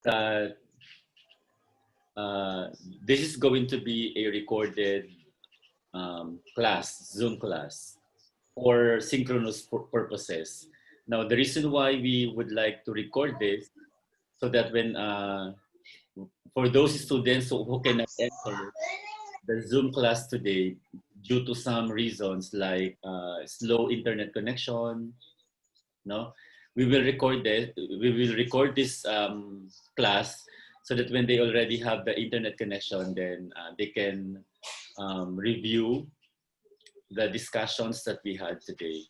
that uh, this is going to be a recorded class, Zoom class, for synchronous purposes. Now, the reason why we would like to record this so that when for those students who cannot enter the Zoom class today due to some reasons like slow internet connection, no, we will record this class so that when they already have the internet connection, then they can review the discussions that we had today.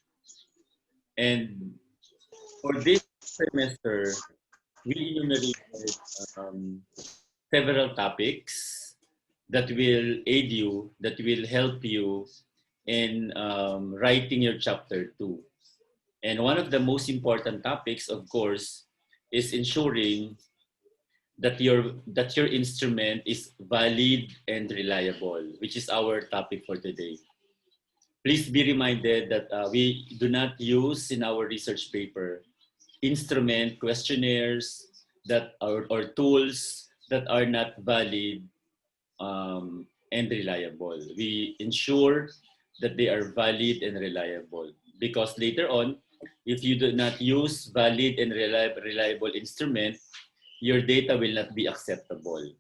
And for this semester, we enumerated um, several topics that will aid you, that will help you in writing your chapter 2. And one of the most important topics, of course, is ensuring that your instrument is valid and reliable, which is our topic for today. Please be reminded that we do not use in our research paper instrument questionnaires that are or tools that are not valid and reliable. We ensure that they are valid and reliable because later on, if you do not use valid and reliable instrument, your data will not be acceptable.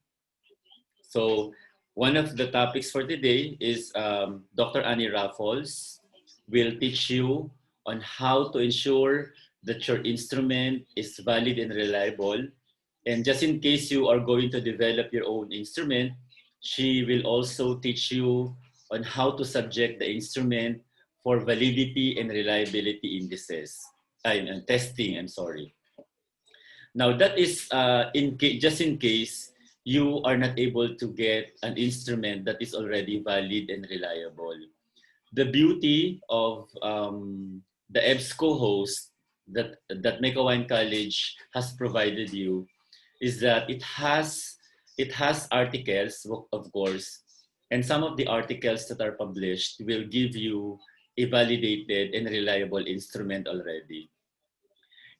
So one of the topics for today is Dr. Annie Raffles will teach you on how to ensure that your instrument is valid and reliable. And just in case you are going to develop your own instrument, she will also teach you on how to subject the instrument for validity and reliability indices. And testing, I'm sorry. Now that is just in case you are not able to get an instrument that is already valid and reliable. The beauty of the EBSCO host that Mekawine College has provided you is that it has articles, of course, and some of the articles that are published will give you a validated and reliable instrument already.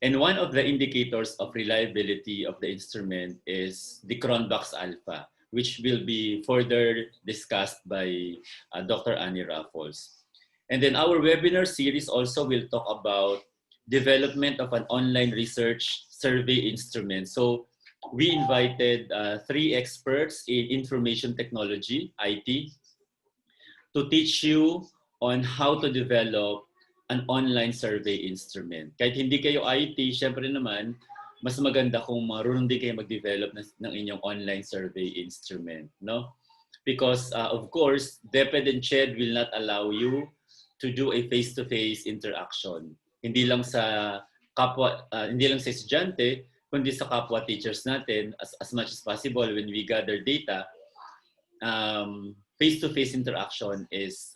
And one of the indicators of reliability of the instrument is the Cronbach's alpha, which will be further discussed by Dr. Annie Raffles. And then our webinar series also will talk about development of an online research survey instrument. So we invited 3 experts in information technology, IT, to teach you on how to develop an online survey instrument. Kahit hindi kayo IT, syempre naman, mas maganda kung marunong din kayo mag-develop ng inyong online survey instrument, no? Because of course, DepEd and CHED will not allow you to do a face-to-face interaction. Hindi lang sa kapwa, hindi lang sa estudyante, kundi sa kapwa teachers natin as much as possible when we gather data, face-to-face interaction is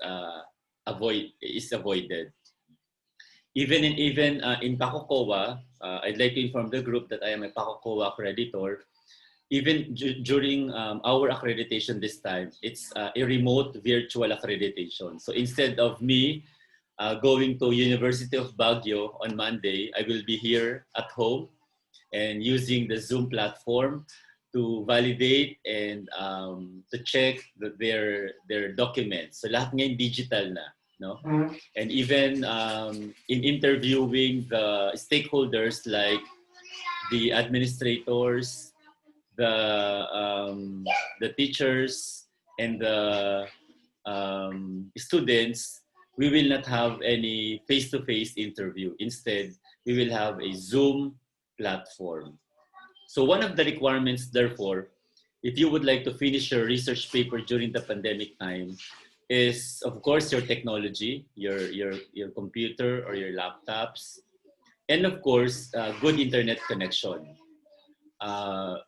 avoided. Even in PACOCOA, I'd like to inform the group that I am a PACOCOA accreditor. Even during our accreditation this time, it's a remote virtual accreditation. So instead of me going to University of Baguio on Monday, I will be here at home and using the Zoom platform to validate and to check their documents. So lahat ngayon digital na, no? And even in interviewing the stakeholders like the administrators, the teachers, and the students, we will not have any face-to-face interview. Instead, we will have a Zoom platform. So one of the requirements, therefore, if you would like to finish your research paper during the pandemic time, is of course your technology, your computer or your laptops, and of course, good internet connection. Uh,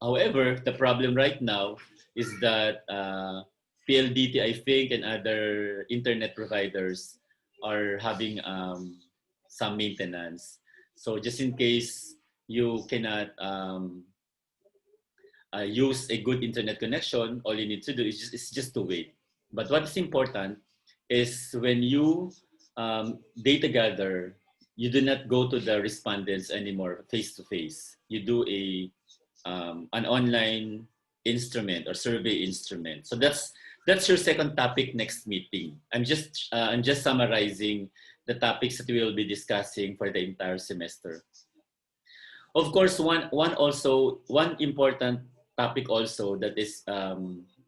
However, the problem right now is that PLDT, I think, and other internet providers are having some maintenance. So just in case you cannot use a good internet connection, all you need to do is just to wait. But what is important is when you data gather, you do not go to the respondents anymore face to face. You do a an online instrument or survey instrument. So that's your second topic next meeting. I'm just summarizing the topics that we will be discussing for the entire semester. Of course, one important topic also that is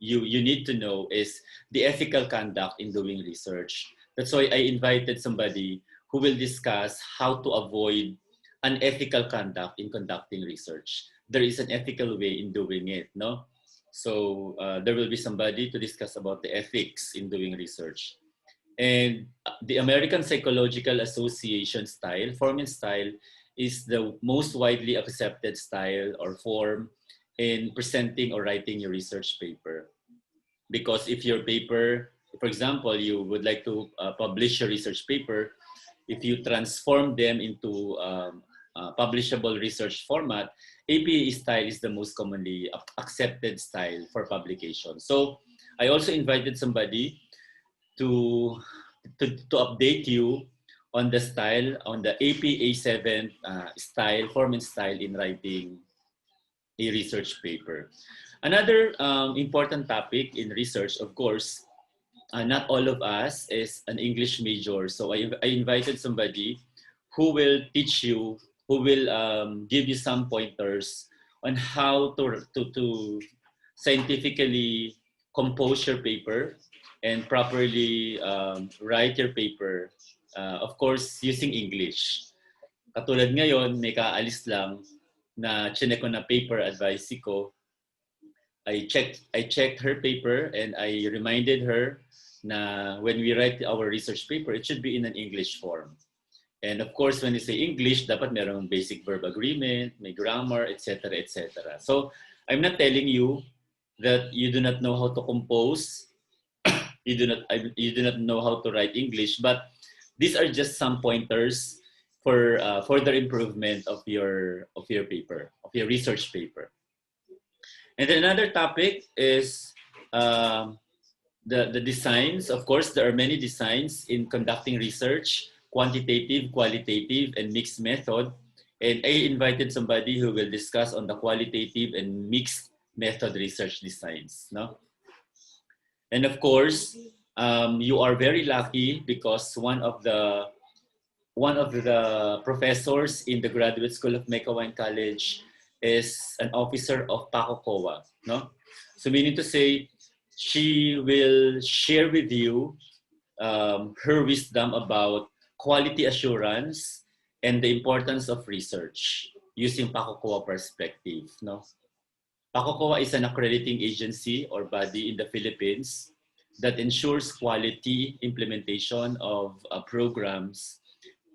you need to know is the ethical conduct in doing research. That's why I invited somebody who will discuss how to avoid unethical conduct in conducting research. There is an ethical way in doing it, no? So there will be somebody to discuss about the ethics in doing research. And the American Psychological Association style, form and style, is the most widely accepted style or form in presenting or writing your research paper. Because if your paper, for example, you would like to publish your research paper, if you transform them into publishable research format, APA style is the most commonly accepted style for publication. So I also invited somebody to, to update you on the style, on the APA 7 style, form and style in writing a research paper. Another important topic in research, of course, not all of us is an English major. So I invited somebody who will teach you, who will give you some pointers on how to scientifically compose your paper and properly write your paper, of course, using English. Katulad ngayon, may kaalis lang na chinek ko na paper advice ko. I checked her paper and I reminded her na when we write our research paper, it should be in an English form. And of course, when you say English, dapat merong basic verb agreement, may grammar, etc., etc. So I'm not telling you that you do not know how to compose, you do not know how to write English, but these are just some pointers for further improvement of your paper, of your research paper. And then another topic is the designs. Of course, there are many designs in conducting research, quantitative, qualitative, and mixed method. And I invited somebody who will discuss on the qualitative and mixed method research designs. No? And of course, you are very lucky because one of the professors in the Graduate School of Mecawine College is an officer of PACOCOA, no? So meaning to say, she will share with you her wisdom about quality assurance and the importance of research using PACOCOA perspective, no? PACOCOA is an accrediting agency or body in the Philippines that ensures quality implementation of programs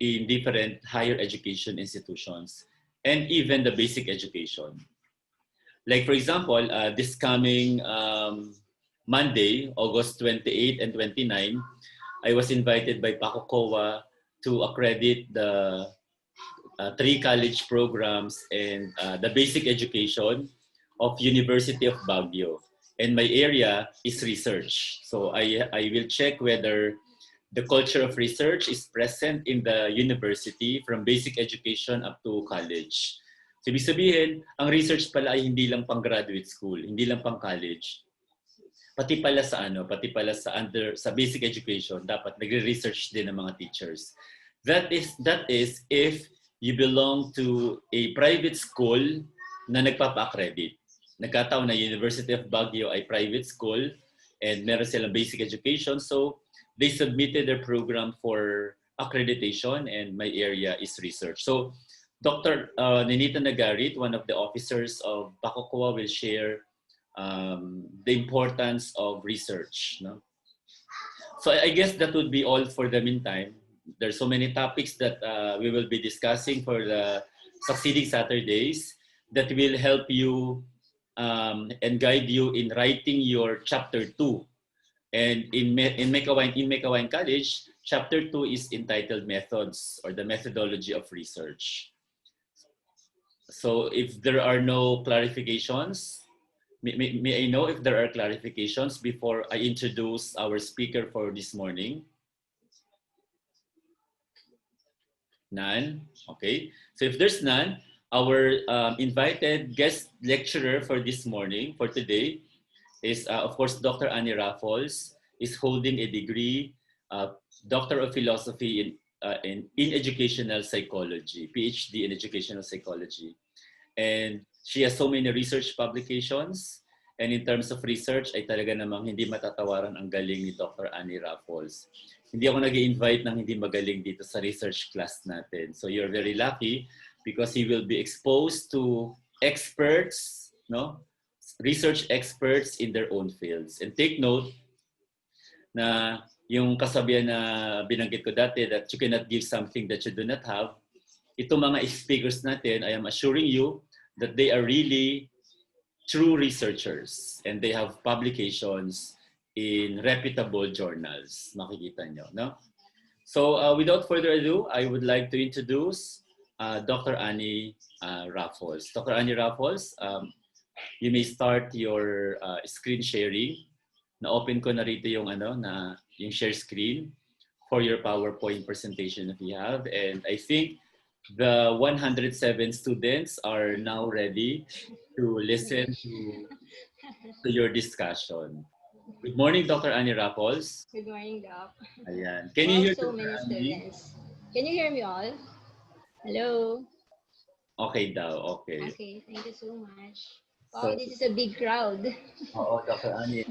in different higher education institutions and even the basic education. Like for example, this coming Monday, August 28 and 29, I was invited by PACOCOA to accredit the 3 college programs and the basic education of University of Baguio. And my area is research. So I will check whether the culture of research is present in the university from basic education up to college. So ibig sabihin, ang research pala ay hindi lang pang graduate school, hindi lang pang college. Pati pala sa sa basic education, dapat nagre-research din ng mga teachers. That is if you belong to a private school na nagpapa-accredit. Nagkataon na University of Baguio ay private school and meron silang basic education. So they submitted their program for accreditation and my area is research. So Dr. Ninita Nagarit, one of the officers of PACOCOA, will share the importance of research. No? So I guess that would be all for the meantime. There's so many topics that we will be discussing for the succeeding Saturdays that will help you and guide you in writing your chapter 2. And in Mecawine College, chapter 2 is entitled Methods or the Methodology of Research. So if there are no clarifications, may I know if there are clarifications before I introduce our speaker for this morning? None? Okay. So if there's none, Our invited guest lecturer for this morning, for today, is of course Dr. Annie Raffles, is holding a degree, Doctor of Philosophy in Educational Psychology, PhD in Educational Psychology. And she has so many research publications. And in terms of research, ay talaga namang hindi matatawaran ang galing ni Dr. Annie Raffles. Hindi ako nag-invite ng hindi magaling dito sa research class natin. So you're very lucky because he will be exposed to experts, no? Research experts in their own fields. And take note na yung kasabihan na binanggit ko dati that you cannot give something that you do not have. Itong mga speakers natin, I am assuring you that they are really true researchers and they have publications in reputable journals. Makikita nyo, no? So without further ado, I would like to introduce Dr. Annie Raffles. Dr. Annie Raffles, you may start your screen sharing. Na-open ko na rito yung, yung share screen for your PowerPoint presentation if you have. And I think the 107 students are now ready to listen to your discussion. Good morning, Dr. Annie Raffles. Good morning, Doc. Ayan. Can you hear so many students. Can you hear me all? Hello? Okay daw, okay. Okay, thank you so much. Wow, so, this is a big crowd. Oo, Dr. Annie.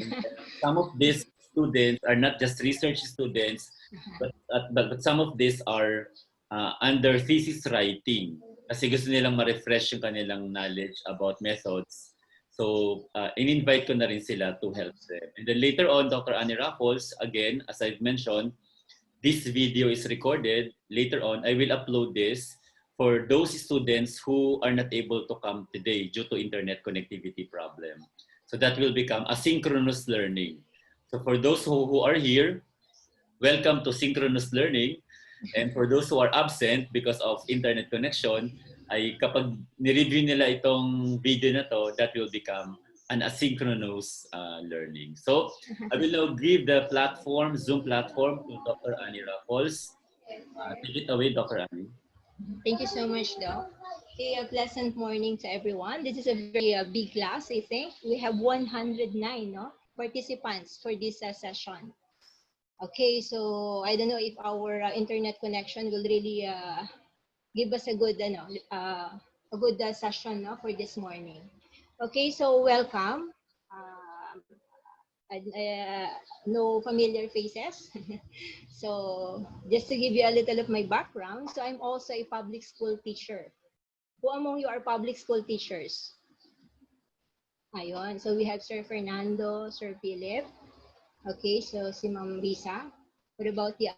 Some of these students are not just research students, but some of these are under thesis writing. Kasi gusto nilang ma-refresh yung kanilang knowledge about methods. So, in-invite ko na rin sila to help them. And then later on, Dr. Annie Raffles, again, as I've mentioned, this video is recorded. Later on, I will upload this for those students who are not able to come today due to internet connectivity problem. So that will become asynchronous learning. So for those who are here, welcome to synchronous learning. And for those who are absent because of internet connection, ay kapag ni-review nila itong video na to, that will become an asynchronous learning. So I will now give the platform, Zoom platform, to Dr. Annie Raffles. Take it away, Dr. Annie. Thank you so much, Doc. Okay, a pleasant morning to everyone. This is a very big class, I think. We have 109 participants for this session. Okay, so I don't know if our internet connection will really give us a good, session for this morning. Okay, so welcome. No familiar faces. So just to give you a little of my background, so I'm also a public school teacher. Who among you are public school teachers? Ayun. So we have Sir Fernando, Sir Philip. Okay, so si Ma'am Risa. What about the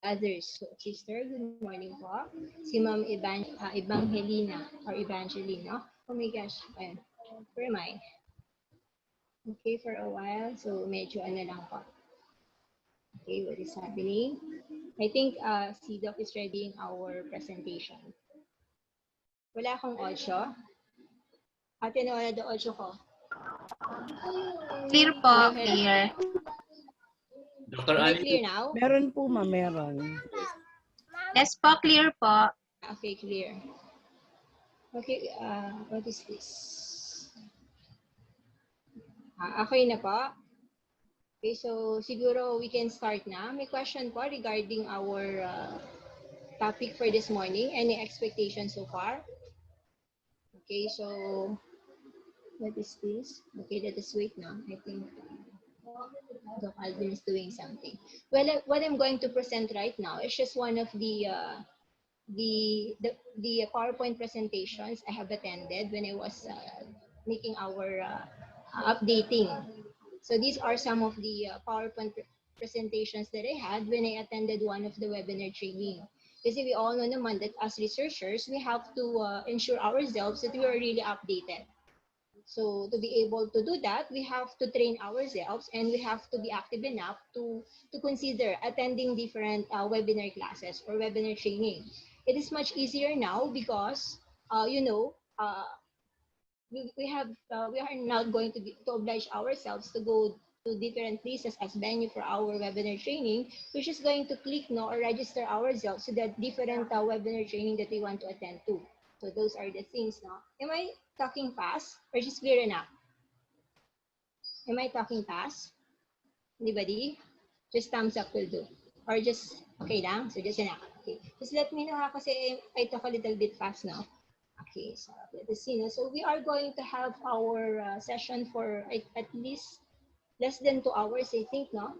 others? So, sister, good morning po. Si Ma'am Evangelina or Evangelina. Oh my gosh. Ayun. Where am I? Okay, for a while. So medyo lang po. Okay, what is happening? I think si Doc is readying our presentation. Wala akong audio. Ate, nawala do audio ko. Clear po, clear. Dr. Am I Annie, clear now? Meron po, ma, meron. Yes po, clear po. Okay, clear. Okay, what is this? Okay na po. Okay, so siguro we can start na. May question po regarding our topic for this morning. Any expectations so far? Okay, so what is this? Okay, let us wait now. I think Doc Alvin is doing something. Well, what I'm going to present right now is just one of the PowerPoint presentations I have attended when I was making our updating. So these are some of the PowerPoint presentations that I had when I attended one of the webinar training. Kasi we all know naman that as researchers, we have to ensure ourselves that we are really updated. So to be able to do that, we have to train ourselves and we have to be active enough to consider attending different webinar classes or webinar training. It is much easier now because, we are not going to oblige ourselves to go to different places as venue for our webinar training. We're just going to click or register ourselves to that different webinar training that we want to attend to. So those are the things, no? Am I talking fast or just clear enough? Am I talking fast? Anybody? Just thumbs up will do. Or just, okay lang? So just enough. Okay. Just let me know ha, kasi I talk a little bit fast now. Okay, so let us see. No? So we are going to have our session for at least less than 2 hours, I think, no?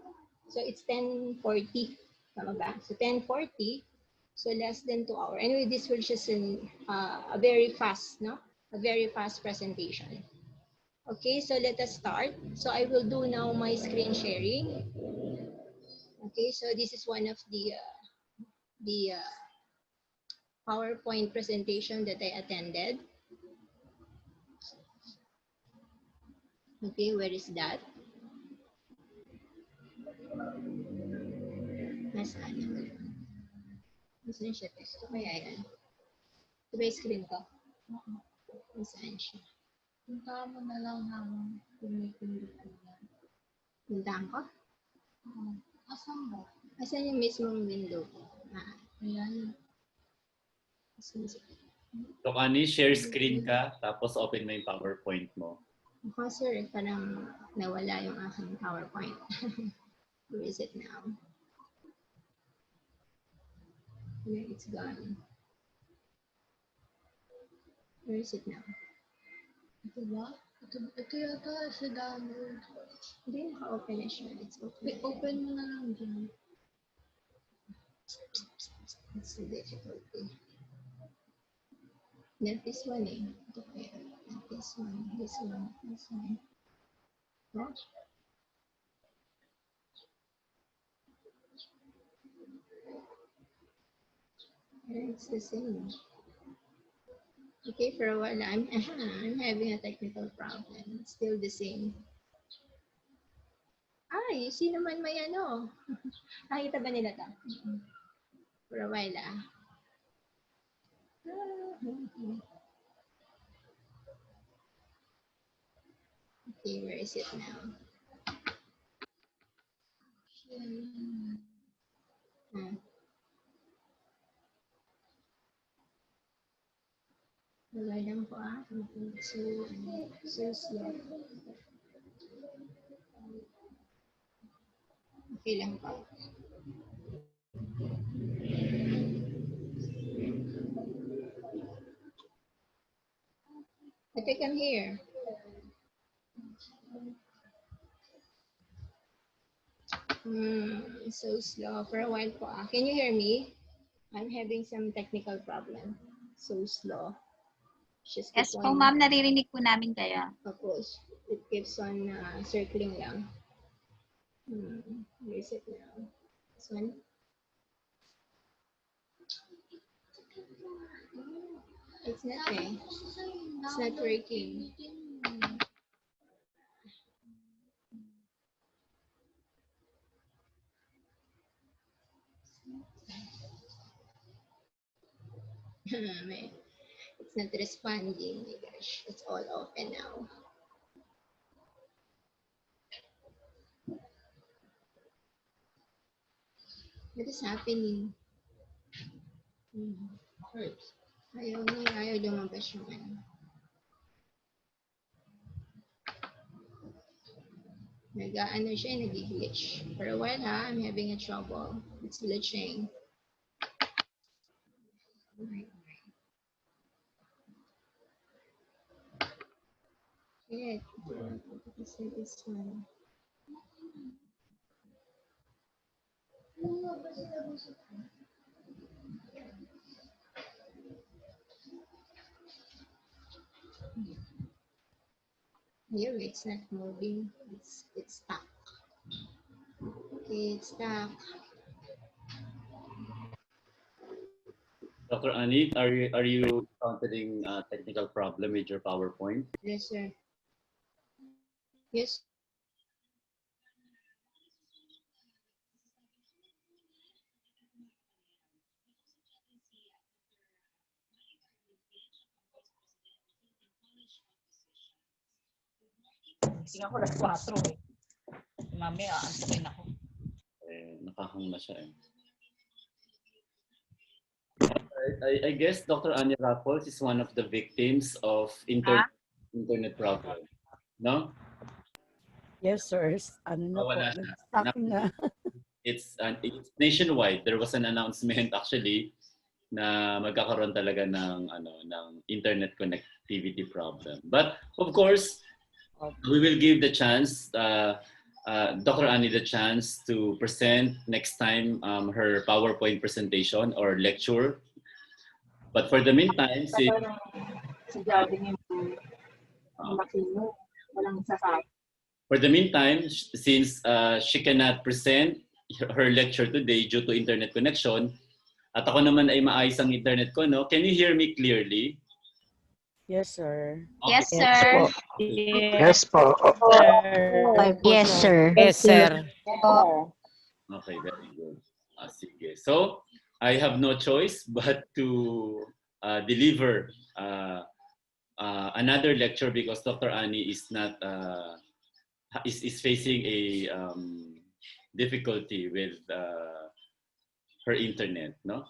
So it's 10:40. Tama ba? So 10:40. So less than 2 hours. Anyway, this will just a very fast, no? A very fast presentation. Okay, so let us start. So I will do now my screen sharing. Okay, so this is one of the PowerPoint presentation that I attended. Okay, where is that? Nasaan? Nasaan siya? Ito kaya yan? Ito ba yung screen ko? Nasaan siya? Punta mo na lang habang pinipindot ko yan. Puntahan ko? Asan mo? Asan yung mismong window ko? Ayan. So, Ani, share screen ka, tapos open mo yung PowerPoint mo. Ako, sir, parang nawala yung aking PowerPoint. Where is it now? Where it's gone? Where is it now? Ito ba? Ito yata sa download. Hindi, naka-open na siya. It's open. Open mo na lang dyan. It's so difficult. Not this one eh. Ito kaya. Not this one. This one. This one. What? It's the same. Okay, for a while, I'm having a technical problem. It's still the same. Ay, sino man may ano? Nakita ba nila to? For a while, Okay, where is it now? Wala lang po So slow. Okay lang po. I think I'm here. So slow for a while po. Can you hear me? I'm having some technical problem. So slow. Just Yes keep po, on. ma'am. Naririnig po namin kayo. Tapos, it keeps on circling lang. Where is it now? This one? It's not eh. It's not working. It's not responding. My gosh, it's all open now. What is happening? Ayaw lumabas yung ano. Nag-ano siya, nag-glitch. For a while I'm having a trouble. It's glitching. Shit. This one. Here, it's not moving. It's stuck. Okay, it's stuck. Dr. Anit, are you encountering a technical problem with your PowerPoint? Yes, sir. Yes. Tingnan ko, alas 4 eh. Mamaya, antukin ako. Nakahang na siya eh. I guess Dr. Anya Raffles is one of the victims of internet problem. No? Yes, sir. Ano na po, Wala siya. nag-stuck na. It's nationwide. There was an announcement actually na magkakaroon talaga ng internet connectivity problem. But of course, we will give the chance Dr. Annie the chance to present next time her PowerPoint presentation or lecture. But for the meantime, since she cannot present her lecture today due to internet connection, at ako naman ay maayos ang internet ko, no? Can you hear me clearly? Yes, sir. Okay. Yes, sir. Yes po. Yes, sir. Yes, sir. Okay, very good. Sige. So, I have no choice but to deliver another lecture because Dr. Annie is not is facing a difficulty with her internet, no?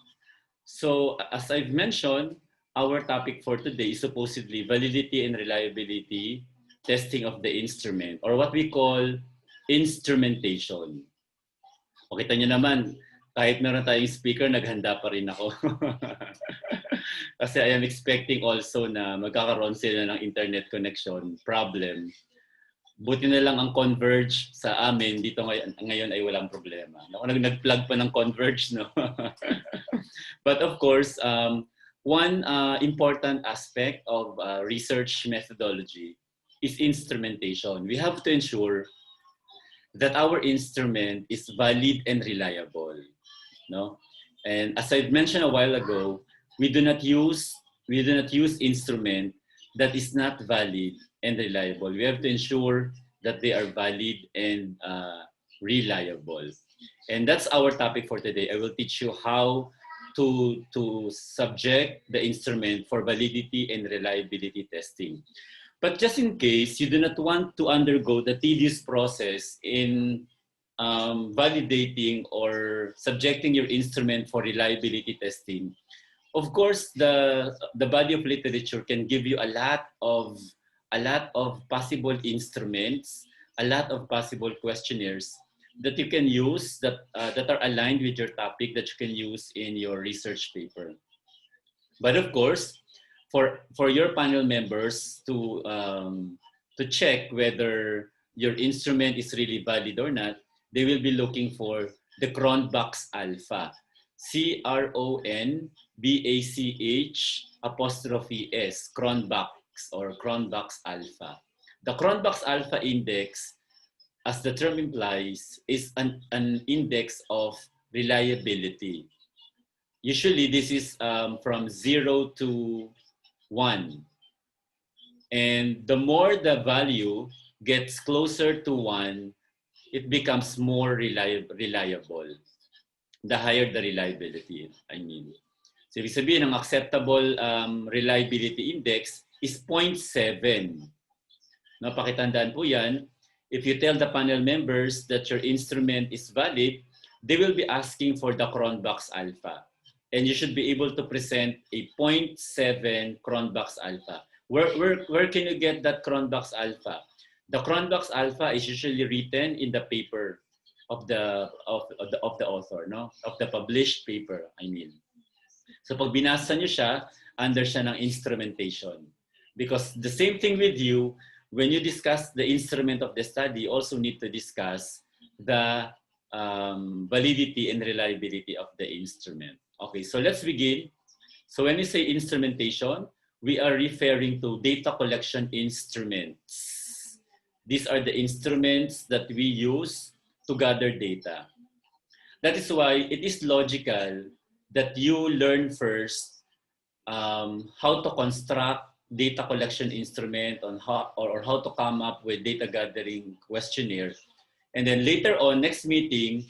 So, as I've mentioned, our topic for today is supposedly validity and reliability testing of the instrument or what we call instrumentation. O kita nyo naman, kahit meron tayong speaker, naghanda pa rin ako. Kasi I am expecting also na magkakaroon sila ng internet connection problem. Buti na lang ang Converge sa amin, dito ngayon ay walang problema. Ako nag-plug pa ng Converge, no? But of course, one important aspect of research methodology is instrumentation. We have to ensure that our instrument is valid and reliable, no? And as I've mentioned a while ago, we do not use instrument that is not valid and reliable. We have to ensure that they are valid and reliable. And that's our topic for today. I will teach you how to subject the instrument for validity and reliability testing. But just in case you do not want to undergo the tedious process in validating or subjecting your instrument for reliability testing, of course, the body of literature can give you a lot of possible instruments, a lot of possible questionnaires that you can use that are aligned with your topic that you can use in your research paper. But of course, for your panel members to check whether your instrument is really valid or not, they will be looking for the Cronbach's alpha. Cronbach's, Cronbach's or Cronbach's alpha. The Cronbach's alpha index, as the term implies, is an index of reliability. Usually this is from 0 to 1. And the more the value gets closer to 1, it becomes more reliable. The higher the reliability, I mean. So ibig sabihin, ang acceptable reliability index is 0.7. No, pakitandaan po yan. If you tell the panel members that your instrument is valid, they will be asking for the Cronbach's alpha. And you should be able to present a 0.7 Cronbach's alpha. Where can you get that Cronbach's alpha? The Cronbach's alpha is usually written in the paper of the author, no? Of the published paper, I mean. So pag binasa niyo siya, under siya ng instrumentation. Because the same thing with you, when you discuss the instrument of the study, you also need to discuss the validity and reliability of the instrument. Okay, so let's begin. So when we say instrumentation, we are referring to data collection instruments. These are the instruments that we use to gather data. That is why it is logical that you learn first how to construct data collection instrument on how to come up with data gathering questionnaire. And then later on, next meeting,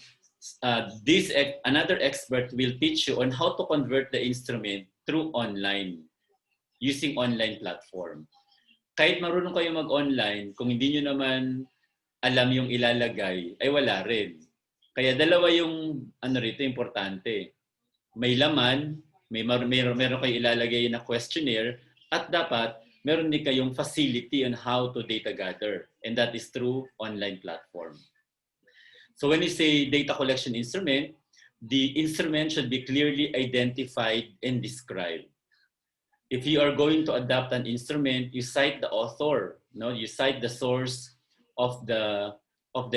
another expert will teach you on how to convert the instrument through online, using online platform. Kahit marunong kayo mag-online, kung hindi nyo naman alam yung ilalagay, ay wala rin. Kaya dalawa yung rito importante. May laman meron kayo ilalagay na questionnaire at dapat meron din kayong facility on how to data gather, and that is through online platform. So when you say data collection instrument, the instrument should be clearly identified and described. If you are going to adopt an instrument, you cite the author, no? You cite the source of the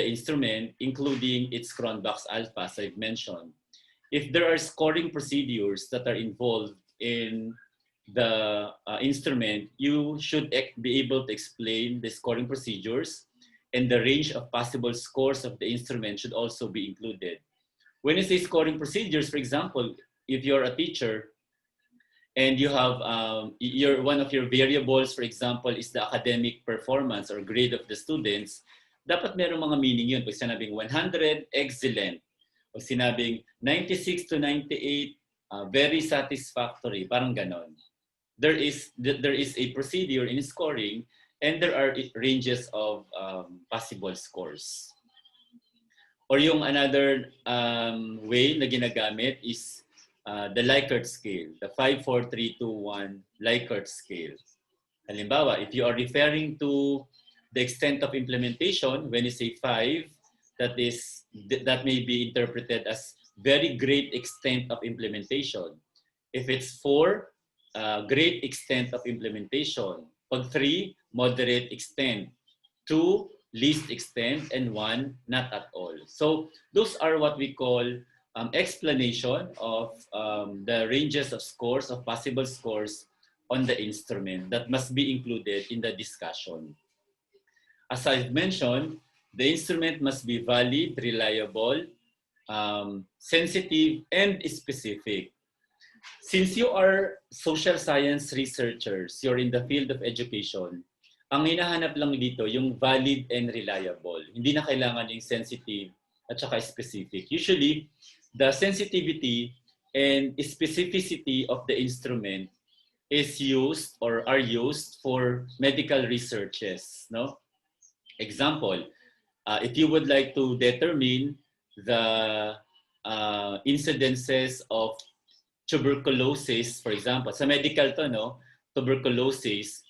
instrument, including its Cronbach's alpha, as I've mentioned. If there are scoring procedures that are involved in the instrument, you should be able to explain the scoring procedures, and the range of possible scores of the instrument should also be included. When you say scoring procedures, for example, if you're a teacher and you have one of your variables, for example, is the academic performance or grade of the students, dapat merong mga meaning yun. Pag sinabing 100, excellent. O sinabing 96 to 98, very satisfactory. Parang ganon. There is a procedure in scoring, and there are ranges of possible scores. Or yung another way na ginagamit is the Likert scale, the 5, 4, 3, 2, 1 Likert scale. Halimbawa, if you are referring to the extent of implementation, when you say 5, that may be interpreted as very great extent of implementation. If it's 4, great extent of implementation. Pag 3, moderate extent. 2, least extent, and 1, not at all. So those are what we call explanation of the ranges of scores, of possible scores on the instrument that must be included in the discussion. As I've mentioned, the instrument must be valid, reliable, sensitive, and specific. Since you are social science researchers, you're in the field of education, ang hinahanap lang dito yung valid and reliable. Hindi na kailangan yung sensitive at saka specific. Usually, the sensitivity and specificity of the instrument is used or are used for medical researches. No? Example, if you would like to determine the incidences of tuberculosis, for example, sa medical to, no? Tuberculosis,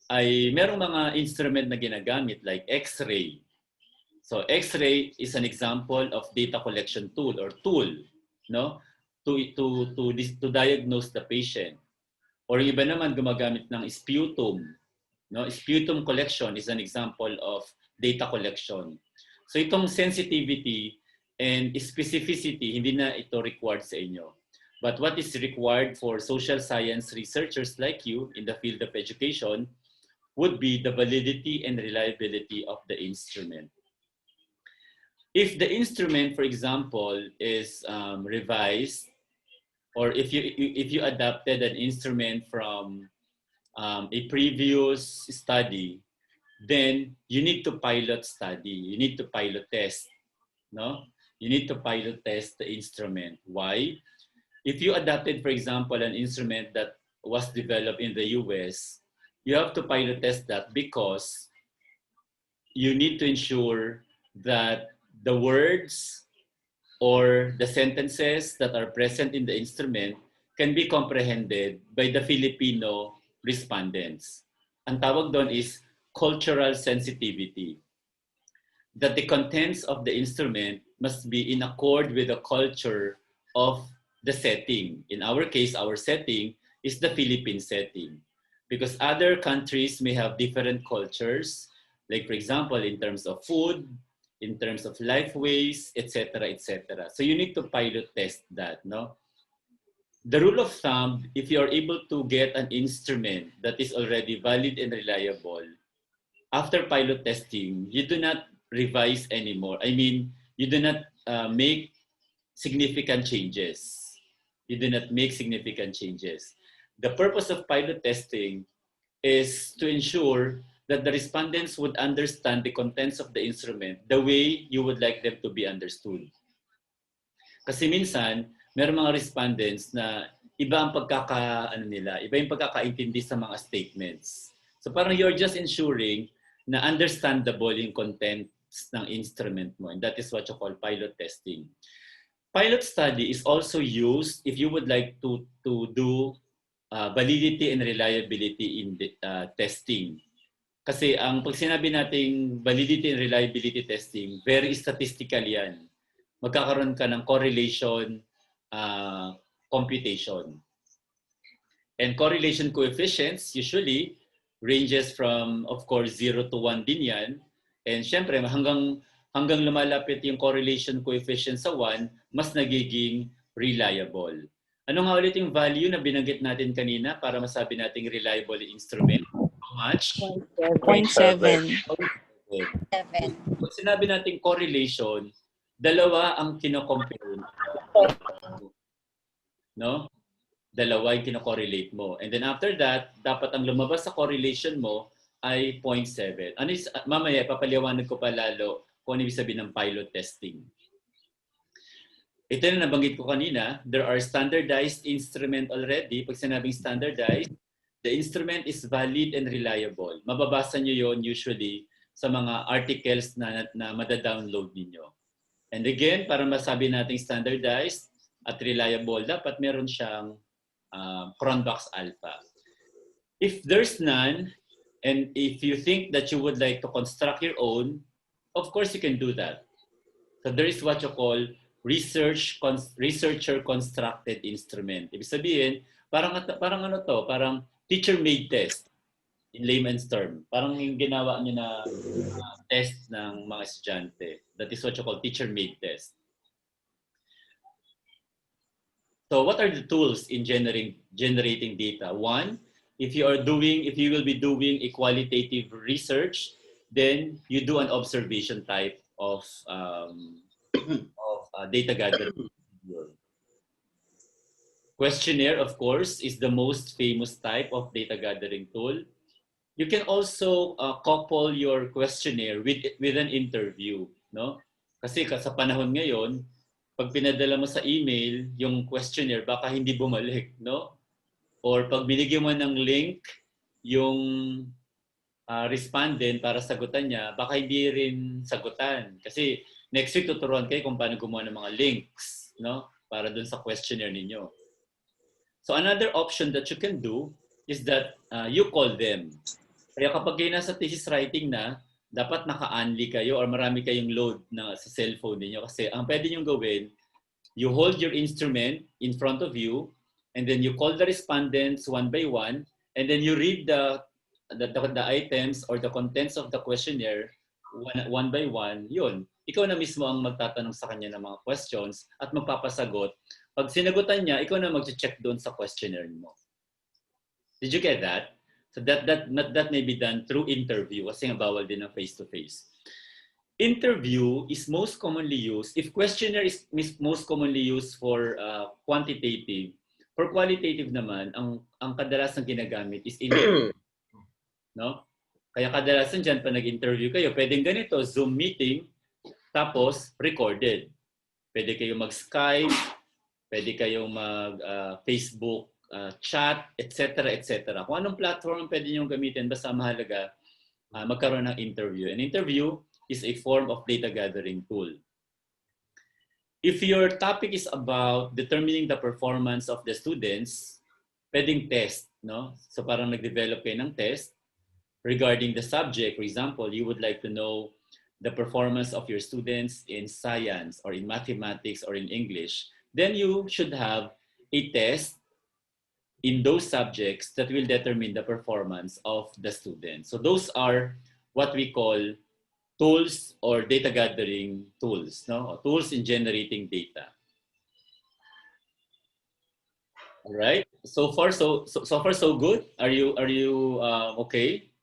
ay merong mga instrument na ginagamit like X-ray. So X-ray is an example of data collection tool or tool, no? To diagnose the patient. Or iba naman gumagamit ng sputum, no? Sputum collection is an example of data collection. So itong sensitivity and specificity, hindi na ito required sa inyo. But what is required for social science researchers like you in the field of education would be the validity and reliability of the instrument. If the instrument, for example, is revised, or if you adapted an instrument from a previous study, then you need to pilot study. You need to pilot test. No? You need to pilot test the instrument. Why? If you adapted, for example, an instrument that was developed in the US, you have to pilot test that because you need to ensure that the words or the sentences that are present in the instrument can be comprehended by the Filipino respondents. Ang tawag doon is cultural sensitivity. That the contents of the instrument must be in accord with the culture of the setting. In our case, our setting is the Philippine setting. Because other countries may have different cultures, like for example, in terms of food, in terms of life ways, etc., etc. So you need to pilot test that, no? The rule of thumb, if you are able to get an instrument that is already valid and reliable, after pilot testing, you do not revise anymore. I mean, you do not make significant changes. You do not make significant changes. The purpose of pilot testing is to ensure that the respondents would understand the contents of the instrument the way you would like them to be understood. Kasi minsan, meron mga respondents na iba ang iba yung pagkakaintindi sa mga statements. So parang you're just ensuring na understandable yung contents ng instrument mo, and that is what you call pilot testing. pilot study is also used if you would like to do validity and reliability in the, testing. Kasi ang pag sinabi nating validity and reliability testing, very statistical yan. Magkakaroon ka ng correlation computation. And correlation coefficients usually ranges from, of course, 0 to 1 din yan. And syempre, hanggang lumalapit yung correlation coefficient sa 1, mas nagiging reliable. Ano nga ulit yung value na binanggit natin kanina para masabi nating reliable instrument? How much? 0.7. 7. Pag sinabi natin correlation, dalawa ang kino-compare. No? Dalawa yung kino-correlate mo. And then after that, dapat ang lumabas sa correlation mo ay 0.7. Ano is, mamaya, papaliwanag ko pa lalo kung ano ibig sabihin ng pilot testing. Ito na nabanggit ko kanina, there are standardized instrument already. Pag sinabing standardized, the instrument is valid and reliable. Mababasa nyo yon usually sa mga articles na madadownload ninyo. And again, para masabi nating standardized at reliable, dapat meron siyang Cronbach's alpha. If there's none, and if you think that you would like to construct your own, of course you can do that. So there is what you call researcher constructed instrument. Ibig sabihin, parang ano to, parang teacher-made test in layman's term. Parang yung ginawa niyo na test ng mga estudyante. That is what you call teacher-made test. So what are the tools in generating data? One, if you will be doing a qualitative research, then you do an observation type of data gathering. Questionnaire, of course, is the most famous type of data gathering tool. You can also couple your questionnaire with an interview, no? Kasi sa panahon ngayon, pag pinadala mo sa email yung questionnaire, baka hindi bumalik, no? Or pag binigyan mo ng link yung respondent para sagutan niya, baka hindi rin sagutan. Kasi next week tuturuan kayo kung paano gumawa ng mga links, no? Para dun sa questionnaire ninyo. So another option that you can do is that you call them. Kaya kapag kayo nasa thesis writing na, dapat naka-unli kayo or marami kayong load na sa cellphone niyo. Kasi ang pwede nyo gawin, you hold your instrument in front of you, and then you call the respondents one by one, and then you read the items or the contents of the questionnaire one by one. Yun. Ikaw na mismo ang magtatanong sa kanya ng mga questions at magpapasagot. Pag sinagutan niya, ikaw na mag-check doon sa questionnaire mo. Did you get that? So that may be done through interview kasi nga bawal din ang face-to-face. Interview is most commonly used, if questionnaire is most commonly used for quantitative, for qualitative naman, ang kadalasan ginagamit is interview. No? Kaya kadalasan dyan, pa nag-interview kayo, pwedeng ganito, Zoom meeting, tapos recorded. Pwede kayong mag-Skype, pwede kayong mag-Facebook chat, etc. etc. Kung anong platform pwede nyo gamitin, basta mahalaga magkaroon ng interview. An interview is a form of data gathering tool. If your topic is about determining the performance of the students, pwedeng test, no? So parang nag-develop kayo ng test regarding the subject. For example, you would like to know the performance of your students in science or in mathematics or in English. Then you should have a test in those subjects that will determine the performance of the students. So those are what we call tools or data gathering tools, no? Tools in generating data. All right. So far so good. Are you okay?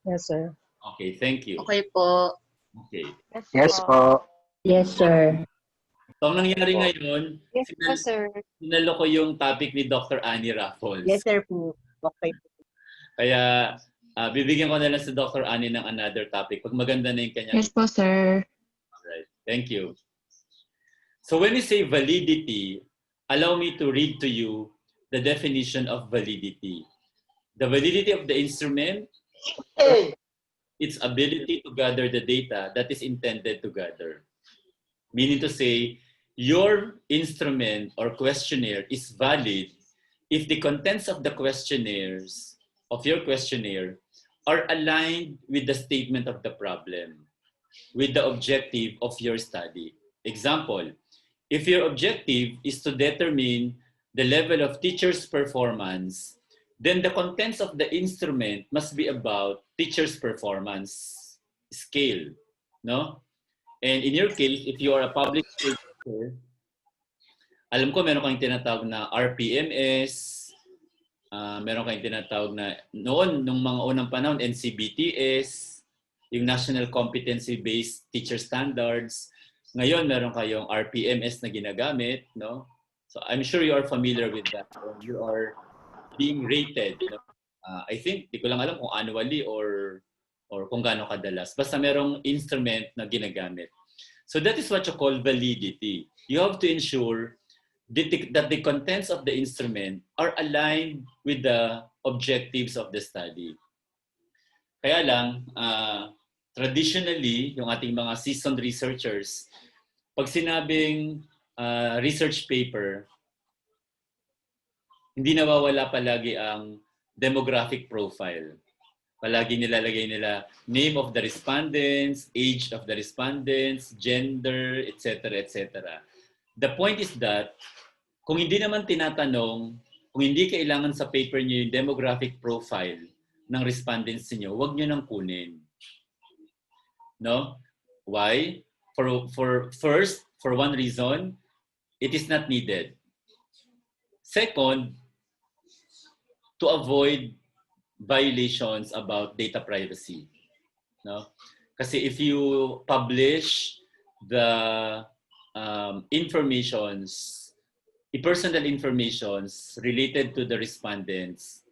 Yes, sir. Okay, thank you. Okay po. Okay. Yes po. Yes, sir. So ang nangyari ngayon, Yes po, sir. sinalo ko yung topic ni Dr. Annie Raffles. Yes, sir po. Okay. Kaya bibigyan ko na lang si Dr. Annie ng another topic. Pag maganda na yung kanya. Yes po, sir. Alright, thank you. So when we say validity, allow me to read to you the definition of validity. The validity of the instrument, its ability to gather the data that is intended to gather. Meaning to say, your instrument or questionnaire is valid if the contents of the questionnaires, of your questionnaire, are aligned with the statement of the problem, with the objective of your study. Example, if your objective is to determine the level of teachers' performance, then the contents of the instrument must be about teachers' performance scale, no? And in your case, if you are a public school teacher, alam ko meron kayong tinatawag na RPMS, meron kayong tinatawag na noon, nung mga unang panahon, NCBTS, yung National Competency-Based Teacher Standards. Ngayon, meron kayong RPMS na ginagamit, no? So I'm sure you are familiar with that. You are being rated. No? I think, di ko lang alam kung annually or kung gaano kadalas. Basta merong instrument na ginagamit. So that is what you call validity. You have to ensure that the contents of the instrument are aligned with the objectives of the study. Kaya lang, traditionally, yung ating mga seasoned researchers, pag sinabing research paper, hindi nawawala palagi ang demographic profile. Palagi nilalagay nila name of the respondents, age of the respondents, gender, etc., etc. The point is that kung hindi naman tinatanong, kung hindi kailangan sa paper niyo yung demographic profile ng respondents niyo, huwag niyo nang kunin. No? Why? For one reason, it is not needed. Second, to avoid violations about data privacy. No? Kasi if you publish the personal informations related to the respondents,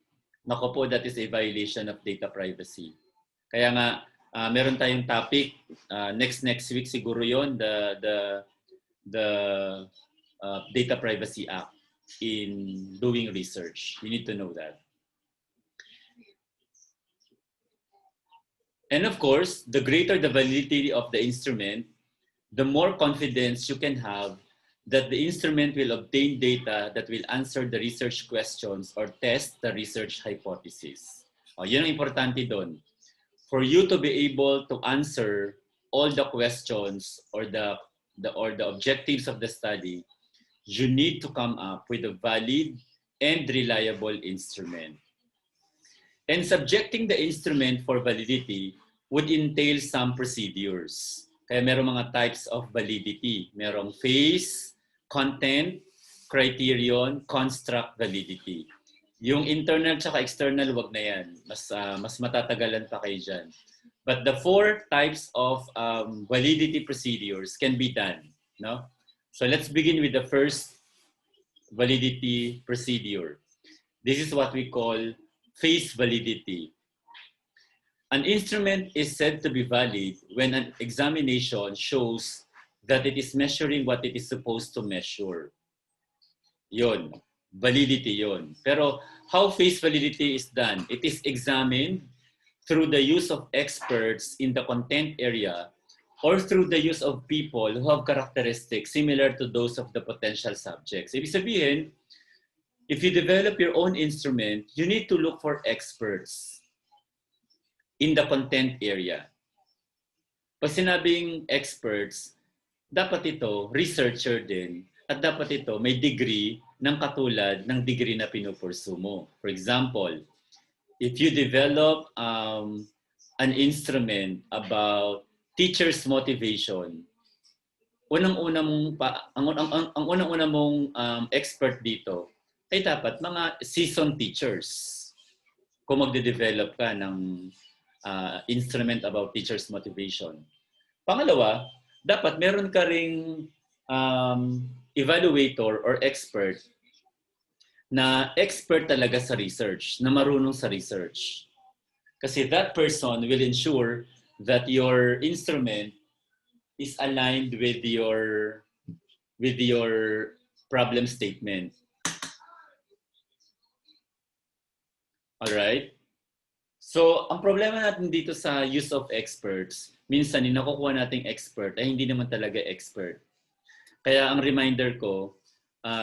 nako po, that is a violation of data privacy. Kaya nga, meron tayong topic, next week siguro yon, the Data Privacy Act in doing research. You need to know that. And of course, the greater the validity of the instrument, the more confidence you can have that the instrument will obtain data that will answer the research questions or test the research hypothesis. Yun ang importante doon. For you to be able to answer all the questions or the objectives of the study, you need to come up with a valid and reliable instrument. And subjecting the instrument for validity would entail some procedures. Kaya merong mga types of validity. Merong phase, content, criterion, construct, validity. Yung internal tsaka external, wag na yan. Mas matatagalan pa kayo dyan. But the 4 types of validity procedures can be done. No? So let's begin with the first validity procedure. This is what we call phase validity. An instrument is said to be valid when an examination shows that it is measuring what it is supposed to measure. Yun, validity yun. Pero how phase validity is done? It is examined through the use of experts in the content area or through the use of people who have characteristics similar to those of the potential subjects. Ibig sabihin, if you develop your own instrument, you need to look for experts in the content area. Pag sinabing experts, dapat ito researcher din at dapat ito may degree ng katulad ng degree na pinupursu mo. For example, if you develop an instrument about teachers' motivation, ang unang-una mong expert dito ay dapat mga seasoned teachers kung magde-develop ka ng instrument about teachers' motivation. Pangalawa, dapat meron ka ring evaluator or expert na expert talaga sa research, na marunong sa research. Kasi that person will ensure that your instrument is aligned with your problem statement. Alright? So, ang problema natin dito sa use of experts, minsan yung nakukuha nating expert ay hindi naman talaga expert. Kaya ang reminder ko,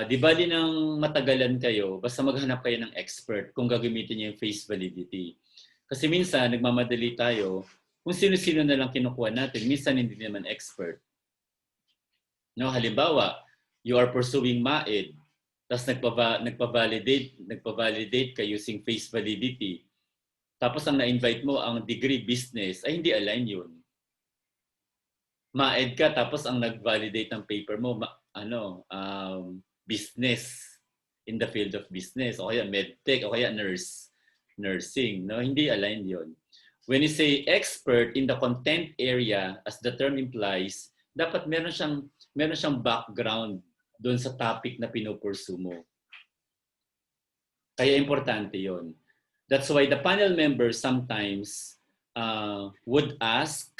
di ba din ng matagalan kayo, basta maghanap kayo ng expert kung gagamitin niyo yung face validity. Kasi minsan, nagmamadali tayo, kung sino-sino na lang kinukuha natin, minsan hindi naman expert. No, halimbawa, you are pursuing MAED, tapos nagpa-validate ka using face validity. Tapos ang na-invite mo ang degree business, ay hindi align yun. MAED ka, tapos ang nag-validate ng paper mo, business, in the field of business, o kaya medtech, o kaya nursing. No? Hindi align yun. When you say expert in the content area, as the term implies, dapat meron siyang background doon sa topic na pinupursu mo. Kaya importante yon. That's why the panel members sometimes would ask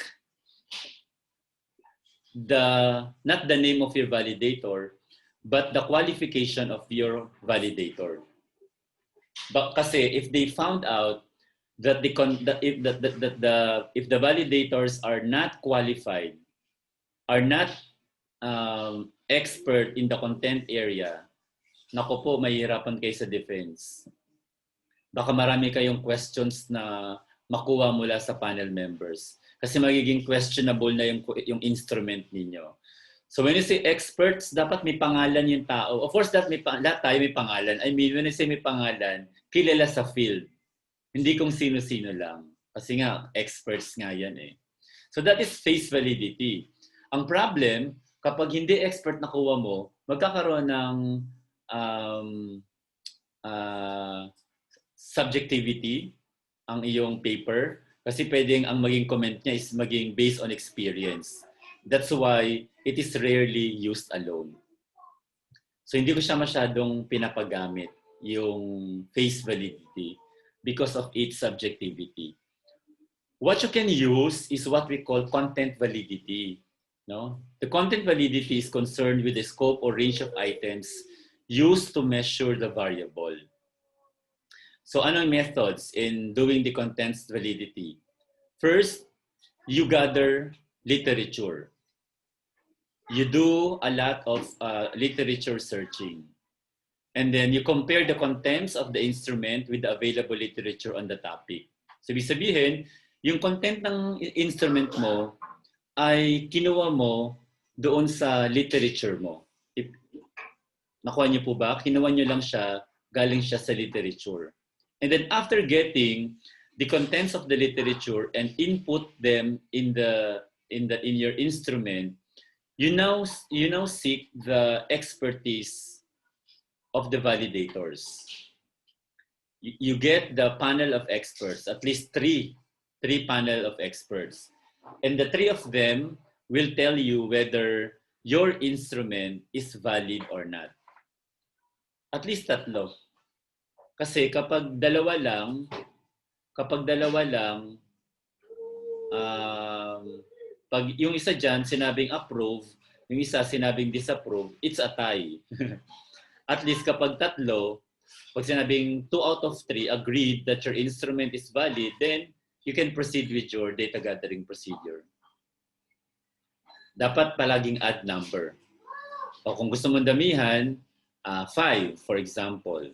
not the name of your validator, but the qualification of your validator. But kasi if they found out that if the validators are not qualified, are not expert in the content area, nako po, mahihirapan kayo sa defense. Baka marami kayong questions na makuha mula sa panel members. Kasi magiging questionable na yung instrument ninyo. So when you say experts, dapat may pangalan yung tao. Of course, lahat tayo may pangalan. I mean, when you say may pangalan, kilala sa field. Hindi kung sino-sino lang. Kasi nga, experts nga yan eh. So that is face validity. Ang problem, kapag hindi expert nakuha mo, magkakaroon ng subjectivity ang iyong paper. Kasi pwedeng ang maging comment niya is maging based on experience. That's why it is rarely used alone. So hindi ko siya masyadong pinapagamit, yung face validity, because of its subjectivity. What you can use is what we call content validity. No? The content validity is concerned with the scope or range of items used to measure the variable. So ano yung methods in doing the content's validity? First, you gather literature. You do a lot of literature searching. And then you compare the contents of the instrument with the available literature on the topic. So ibig sabihin, yung content ng instrument mo ay kinuha mo doon sa literature mo. Nakuha niyo po ba? Kinuha niyo lang siya, galing siya sa literature. And then after getting the contents of the literature and input them in your instrument, you now seek the expertise of the validators. You get the panel of experts, at least three panel of experts. And the three of them will tell you whether your instrument is valid or not. At least tatlo. Kasi kapag dalawa lang, pag yung isa dyan sinabing approve, yung isa sinabing disapprove, it's a tie. At least kapag tatlo, pag sinabing 2 out of 3 agreed that your instrument is valid, then you can proceed with your data gathering procedure. Dapat palaging add number. O kung gusto mong damihan, 5 for example.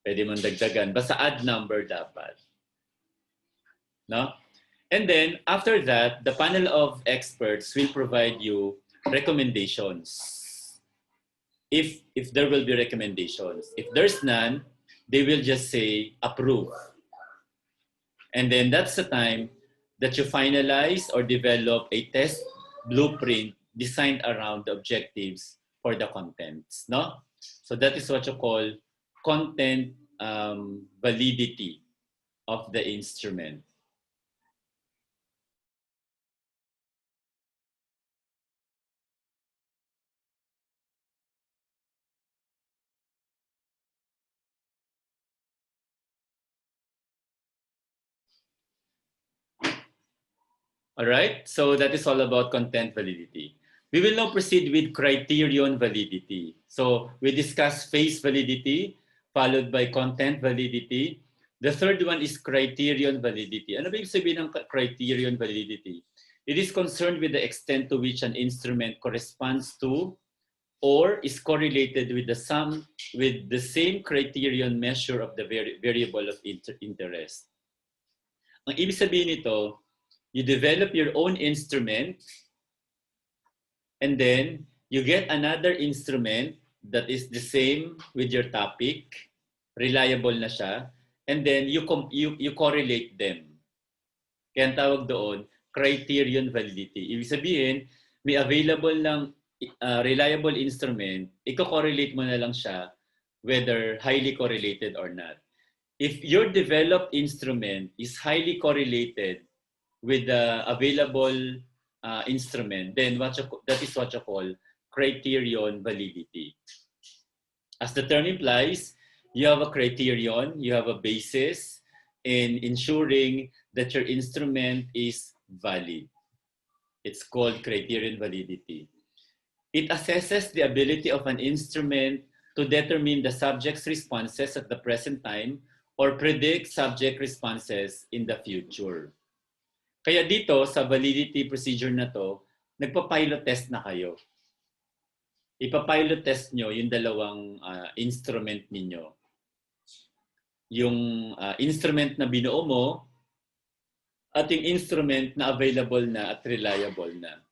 Pwede mong dagdagan. Basta add number dapat. No? And then, after that, the panel of experts will provide you recommendations. If there will be recommendations. If there's none, they will just say approve. And then that's the time that you finalize or develop a test blueprint designed around the objectives for the contents. No? So that is what you call content validity of the instrument. All right, so that is all about content validity. We will now proceed with criterion validity. So we discussed face validity, followed by content validity. The third one is criterion validity. Ano ba ibig sabihin ng criterion validity? It is concerned with the extent to which an instrument corresponds to or is correlated with the same criterion measure of the variable of interest. Ang ibig sabihin nito, you develop your own instrument and then you get another instrument that is the same with your topic, reliable na siya, and then you correlate them. Kaya ang tawag doon, criterion validity. Ibig sabihin, may available ng reliable instrument, i-correlate mo na lang siya whether highly correlated or not. If your developed instrument is highly correlated with the available instrument, then that is what you call criterion validity. As the term implies, you have a criterion, you have a basis in ensuring that your instrument is valid. It's called criterion validity. It assesses the ability of an instrument to determine the subject's responses at the present time or predict subject responses in the future. Kaya dito, sa validity procedure na to, nagpa-pilot test na kayo. Ipa-pilot test nyo yung dalawang instrument ninyo. Yung instrument na binuo mo at yung instrument na available na at reliable na.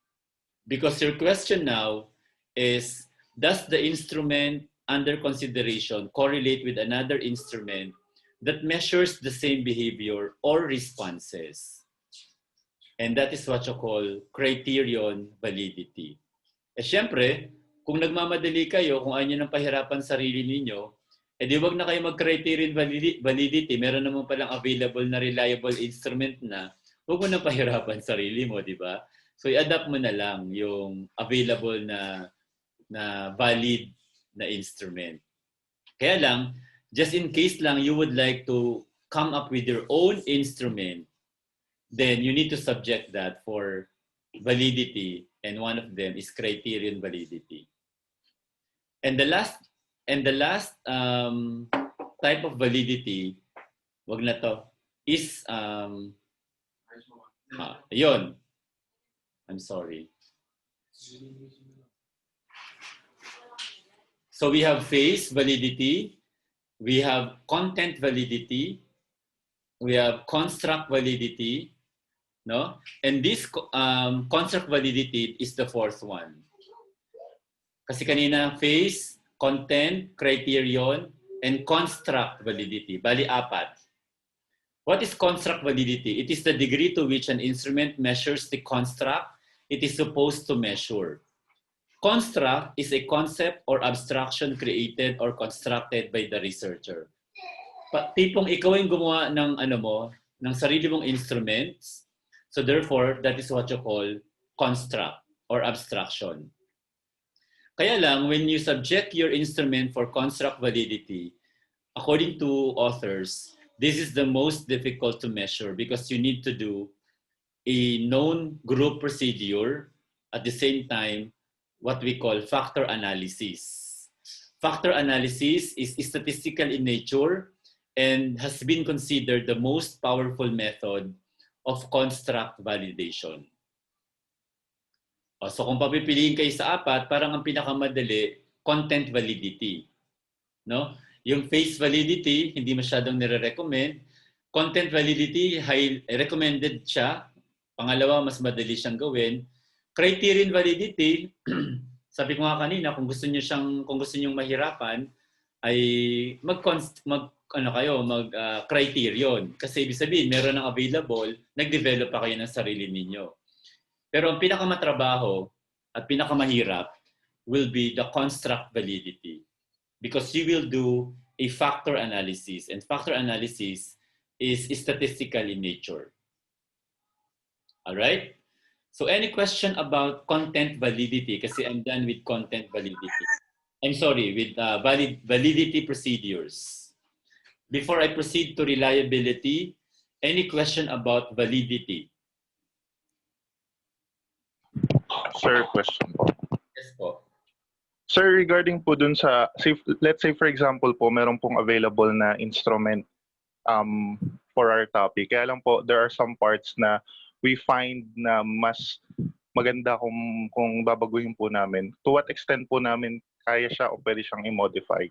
Because your question now is, does the instrument under consideration correlate with another instrument that measures the same behavior or responses? And that is what you call criterion validity. Eh syempre, kung nagmamadali kayo, kung ayaw nyo nang pahirapan sarili ninyo, eh di wag na kayo mag-criterion validity. Meron naman palang available na reliable instrument na, wag mo nang pahirapan sarili mo, di ba? So i-adapt mo na lang yung available na valid na instrument. Kaya lang, just in case lang you would like to come up with your own instrument, then you need to subject that for validity, and one of them is criterion validity. And the last type of validity, wag na to, is yun. I'm sorry. So we have phase validity, we have content validity, we have construct validity, no? And this construct validity is the fourth one. Kasi kanina phase, content, criterion, and construct validity. Bali, apat. What is construct validity? It is the degree to which an instrument measures the construct it is supposed to measure. Construct is a concept or abstraction created or constructed by the researcher. Tipong ikaw yung gumawa ng ng sarili mong instruments. So therefore, that is what you call construct or abstraction. Kaya lang, when you subject your instrument for construct validity, according to authors, this is the most difficult to measure because you need to do a known group procedure at the same time what we call factor analysis. Factor analysis is statistical in nature and has been considered the most powerful method of construct validation. So kung papipiliin kayo sa apat, parang ang pinakamadali, content validity. No? Yung phase validity, hindi masyadong nire-recommend. Content validity, high recommended siya. Pangalawa, mas madali siyang gawin. Criterion validity, sabi ko nga kanina, kung gusto niyo mahirapan, ay criterion. Kasi ibig sabihin, meron ng available, nag-develop pa kayo ng sarili ninyo. Pero ang pinakamatrabaho at pinakamahirap will be the construct validity. Because you will do a factor analysis. And factor analysis is statistical in nature. All right? So any question about content validity? Kasi I'm done with content validity. I'm sorry, with validity procedures. Before I proceed to reliability, any question about validity? Sir, question po. Yes po. Sir, regarding po dun sa, let's say for example po, meron pong available na instrument for our topic. Kaya lang po, there are some parts na we find na mas maganda kung babaguhin po namin. To what extent po namin kaya siya o pwede siyang i-modify?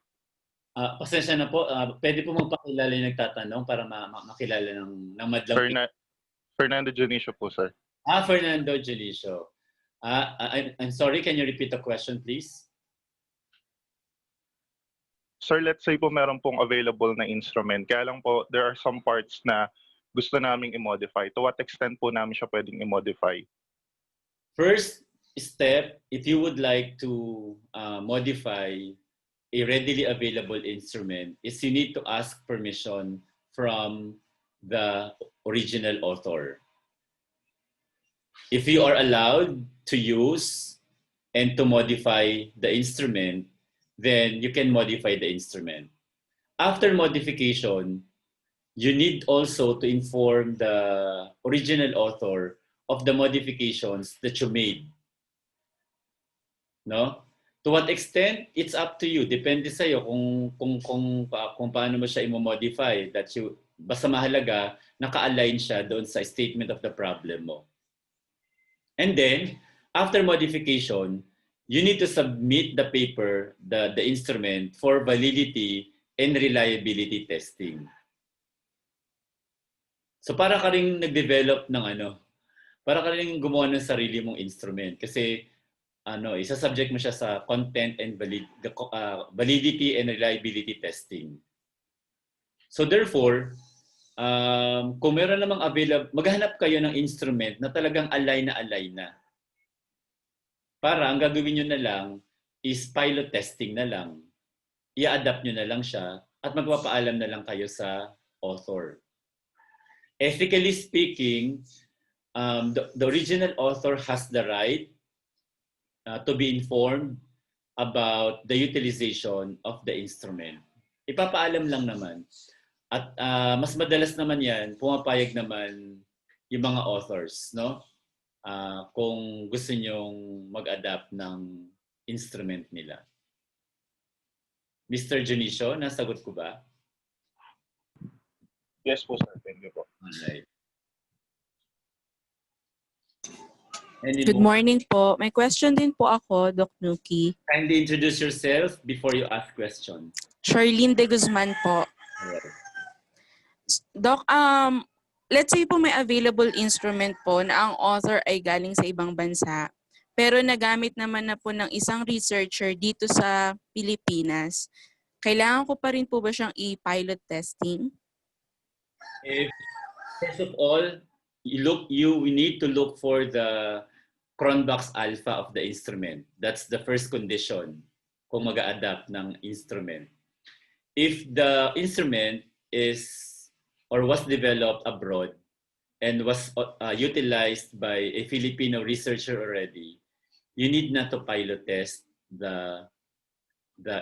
Pasensya na po. Pwede po magpakilala yung nagtatanong para makilala ng madlang. Fernando Junicio po, sir. Fernando Jelicio. I'm sorry, can you repeat the question, please? Sir, let's say po meron pong available na instrument. Kaya lang po, there are some parts na gusto naming i-modify. To what extent po namin siya pwedeng i-modify? First step, if you would like to modify a readily available instrument, is you need to ask permission from the original author. If you are allowed to use and to modify the instrument, then you can modify the instrument. After modification, you need also to inform the original author of the modifications that you made. No? To what extent, it's up to you. Depende sa iyo kung paano mo siya i-modify. Basta mahalaga, naka-align siya doon sa statement of the problem mo. And then, after modification, you need to submit the paper, the instrument, for validity and reliability testing. So para ka rin nag-develop ng para ka rin gumawa ng sarili mong instrument. Kasi isa-subject mo siya sa content and validity and reliability testing. So therefore, kung meron namang available, maghanap kayo ng instrument na talagang align na. Para ang gagawin nyo na lang is pilot testing na lang. I-adapt nyo na lang siya at magpapaalam na lang kayo sa author. Ethically speaking, the original author has the right to be informed about the utilization of the instrument. Ipapaalam lang naman. At mas madalas naman yan, pumapayag naman yung mga authors, no? Kung gusto nyong mag-adapt ng instrument nila. Mr. Junicio, nasagot ko ba? Yes po, sir. Thank you po. Alright. Good morning po. May question din po ako, Doc Nuki. Kindly introduce yourself before you ask question. Charlene de Guzman po. Alright. Doc, let's say po may available instrument po na ang author ay galing sa ibang bansa, pero nagamit naman na po ng isang researcher dito sa Pilipinas. Kailangan ko pa rin po ba siyang i-pilot testing? First of all, we need to look for the Cronbach's alpha of the instrument. That's the first condition kung mag-a-adapt ng instrument. If the instrument is or was developed abroad and was utilized by a Filipino researcher already, you need not to pilot test the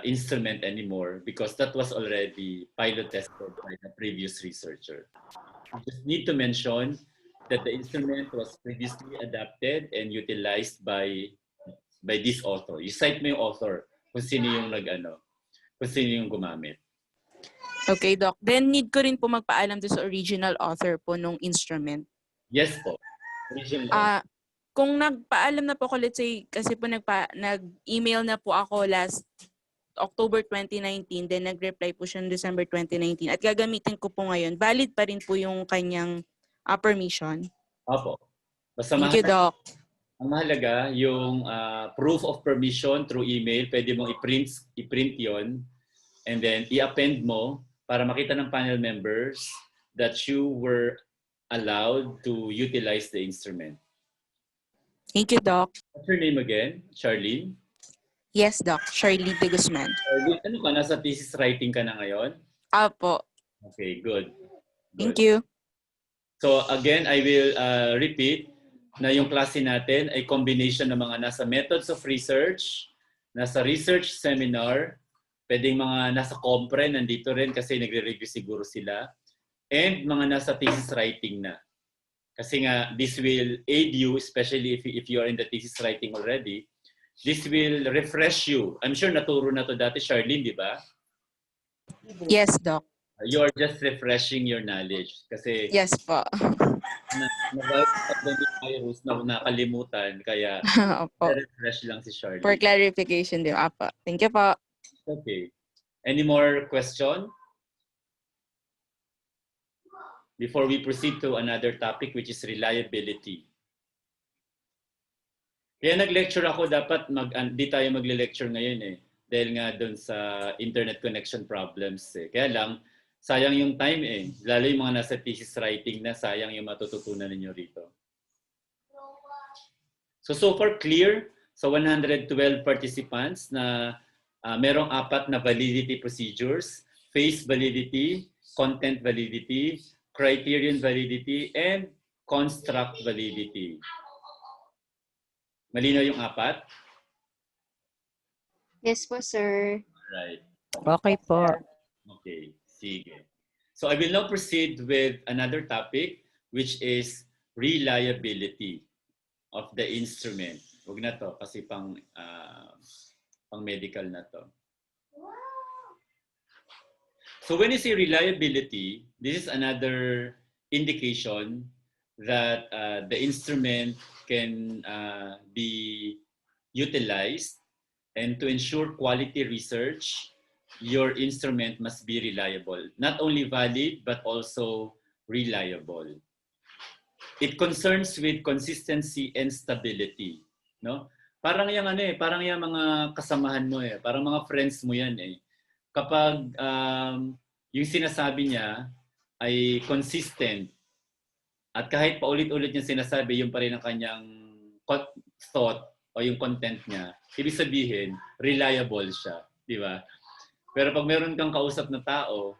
instrument anymore because that was already pilot tested by the previous researcher. You just need to mention that the instrument was previously adapted and utilized by this author. You cite mo yung author kung sino yung kung sino yung gumamit. Okay, Doc. Then need ko rin po magpaalam doon sa original author po nung instrument. Yes po. Original. Kung nagpaalam na po ako, let's say, kasi po nag-email na po ako last October 2019, then nag-reply po siya noong December 2019, at gagamitin ko po ngayon, valid pa rin po yung kanyang permission? Opo. Basta Thank you, Doc. Ang mahalaga, yung proof of permission through email, pwede mong i-print yon and then i-append mo para makita ng panel members that you were allowed to utilize the instrument. Thank you, Doc. What's your name again? Charlene? Yes, Doc. Charlene de Guzman. Charlene, ano ka? Nasa thesis writing ka na ngayon? Apo. Okay, good. Thank you. So again, I will repeat na yung klase natin ay combination ng mga nasa methods of research, nasa research seminar, pwedeng mga nasa compre, nandito rin kasi nagre-review siguro sila, and mga nasa thesis writing na. Kasi nga, this will aid you, especially if you are in the thesis writing already. This will refresh you. I'm sure naturo na to dati, Charlene, di ba? Yes, Doc. You are just refreshing your knowledge. Kasi yes po. na virus na nakalimutan, kaya Opo. refresh lang si Charlie. For clarification din. Apo. Thank you po. Okay. Any more question? Before we proceed to another topic, which is reliability. Kaya nag-lecture ako, dapat di tayo magle-lecture ngayon eh. Dahil nga doon sa internet connection problems eh. Kaya lang, sayang yung time eh. Lalo yung mga nasa thesis writing na, sayang yung matututunan ninyo rito. So far clear sa 112 participants na merong 4 na validity procedures: phase validity, content validity, criterion validity, and construct validity. Malinaw yung 4? Yes po, sir. Right. Okay po. Okay, sige. So I will now proceed with another topic, which is reliability of the instrument. Huwag na to kasi pang medical na to. So when you say reliability, this is another indication that the instrument can be utilized, and to ensure quality research, your instrument must be reliable. Not only valid, but also reliable. It concerns with consistency and stability, no? Parang yung parang yung mga kasamahan mo eh, parang mga friends mo yan eh. Kapag yung sinasabi niya ay consistent at kahit paulit-ulit yung sinasabi, yung pa rin ang kanyang thought o yung content niya, ibig sabihin, reliable siya, di ba? Pero pag meron kang kausap na tao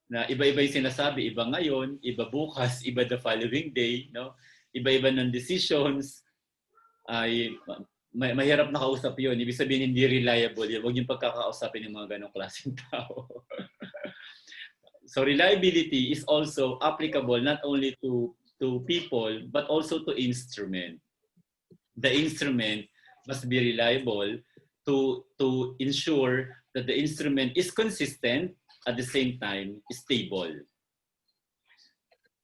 na iba-iba yung sinasabi, iba ngayon, iba bukas, iba the following day, no? Iba-iba ng decisions, ay mahirap na kausap yun. Ibig sabihin, hindi reliable yun. Huwag yung pagkakausapin ng mga ganong klaseng tao. So reliability is also applicable not only to people, but also to instrument. The instrument must be reliable to ensure that the instrument is consistent, at the same time stable.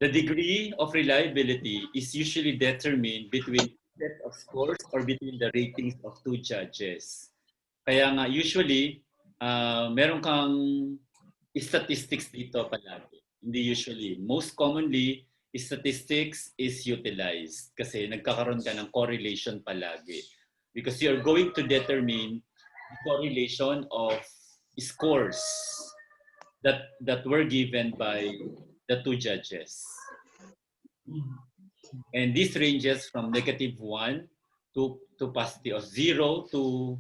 The degree of reliability is usually determined between set of scores or between the ratings of 2 judges. Kaya nga usually meron kang statistics dito palagi. Hindi usually. Most commonly, statistics is utilized kasi nagkakaroon ka ng correlation palagi. Because you're going to determine the correlation of scores that were given by the 2 judges. And this ranges from -1 to positive, 0 to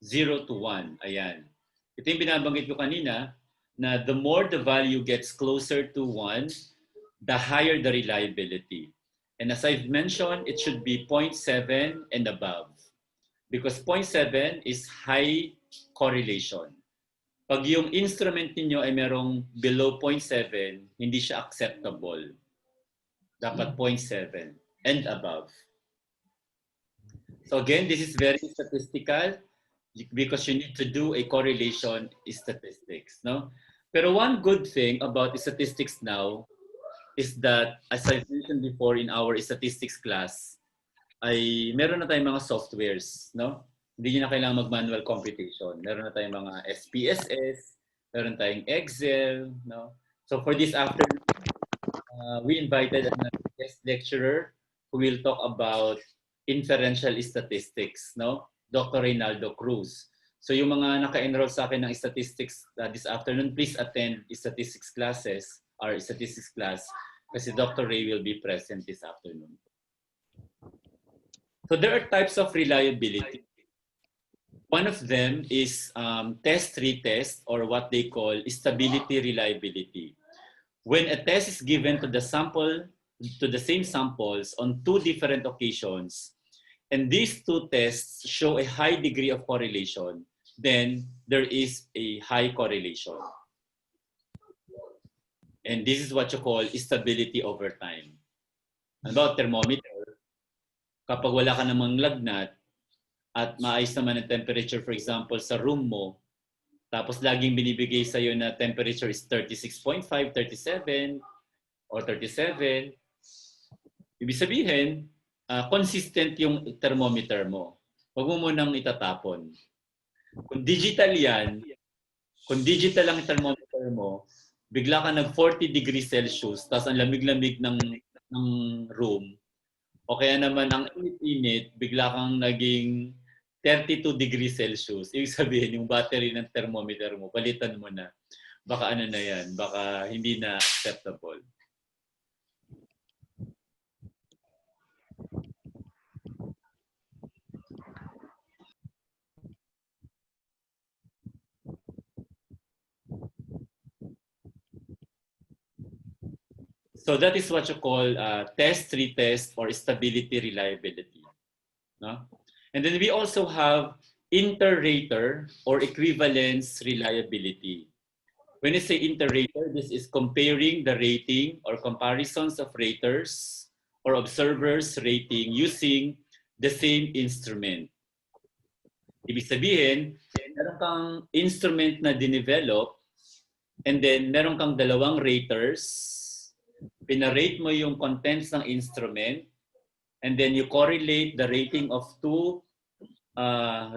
1. Ayan. Ito yung binabanggit ko kanina, na the more the value gets closer to 1, the higher the reliability. And as I've mentioned, it should be 0.7 and above. Because 0.7 is high correlation. Pag yung instrument niyo ay merong below 0.7, hindi siya acceptable. Dapat 0.7 and above. So again, this is very statistical because you need to do a correlation statistics, no? Pero one good thing about statistics now is that, as I mentioned before in our statistics class, ay meron na tayong mga softwares, no? Hindi nyo na kailangan mag-manual computation. Meron na tayong mga SPSS, meron tayong Excel, no? So for this afternoon, we invited a guest lecturer who will talk about inferential statistics, no? Dr. Reynaldo Cruz. So yung mga naka-enroll sa akin ng statistics this afternoon, please attend statistics classes or statistics class kasi Dr. Ray will be present this afternoon. So there are types of reliability. One of them is test-retest, or what they call stability reliability. When a test is given to the same samples on 2 different occasions, and these 2 tests show a high degree of correlation, then there is a high correlation. And this is what you call stability over time. About thermometer, kapag wala ka namang lagnat at maayos naman ang temperature, for example, sa room mo, tapos laging binibigay sa'yo na temperature is 36.5, 37, or 37, Ibig sabihin, consistent yung thermometer mo. Huwag mo munang itatapon. Kung digital yan, kung digital ang thermometer mo, bigla ka nag 40 degrees Celsius, tapos ang lamig-lamig ng room, o kaya naman ang init-init, bigla kang naging 32 degrees Celsius. Ibig sabihin, yung battery ng thermometer mo, palitan mo na. Baka ano na yan, baka hindi na acceptable. So that is what you call test, retest, or stability reliability. No? And then we also have inter-rater or equivalence reliability. When you say inter-rater, this is comparing the rating or comparisons of raters or observers rating using the same instrument. Ibig sabihin, meron kang instrument na dinevelop and then meron kang dalawang raters, pinarate mo yung contents ng instrument, and then you correlate the rating of two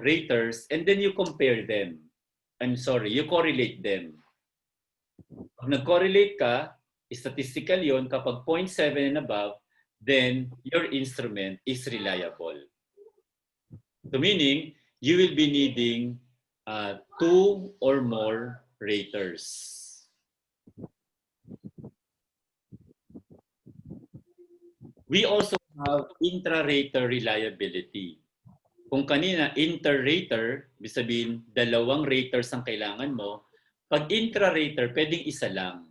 raters, and then you compare them. You correlate them. Pag nag-correlate ka, statistical yon, kapag 0.7 and above, then your instrument is reliable. So meaning, you will be needing 2 or more raters. We also have intra-rater reliability. Kung kanina inter-rater, ibig sabihin dalawang raters ang kailangan mo, pag intra-rater, pwedeng isa lang.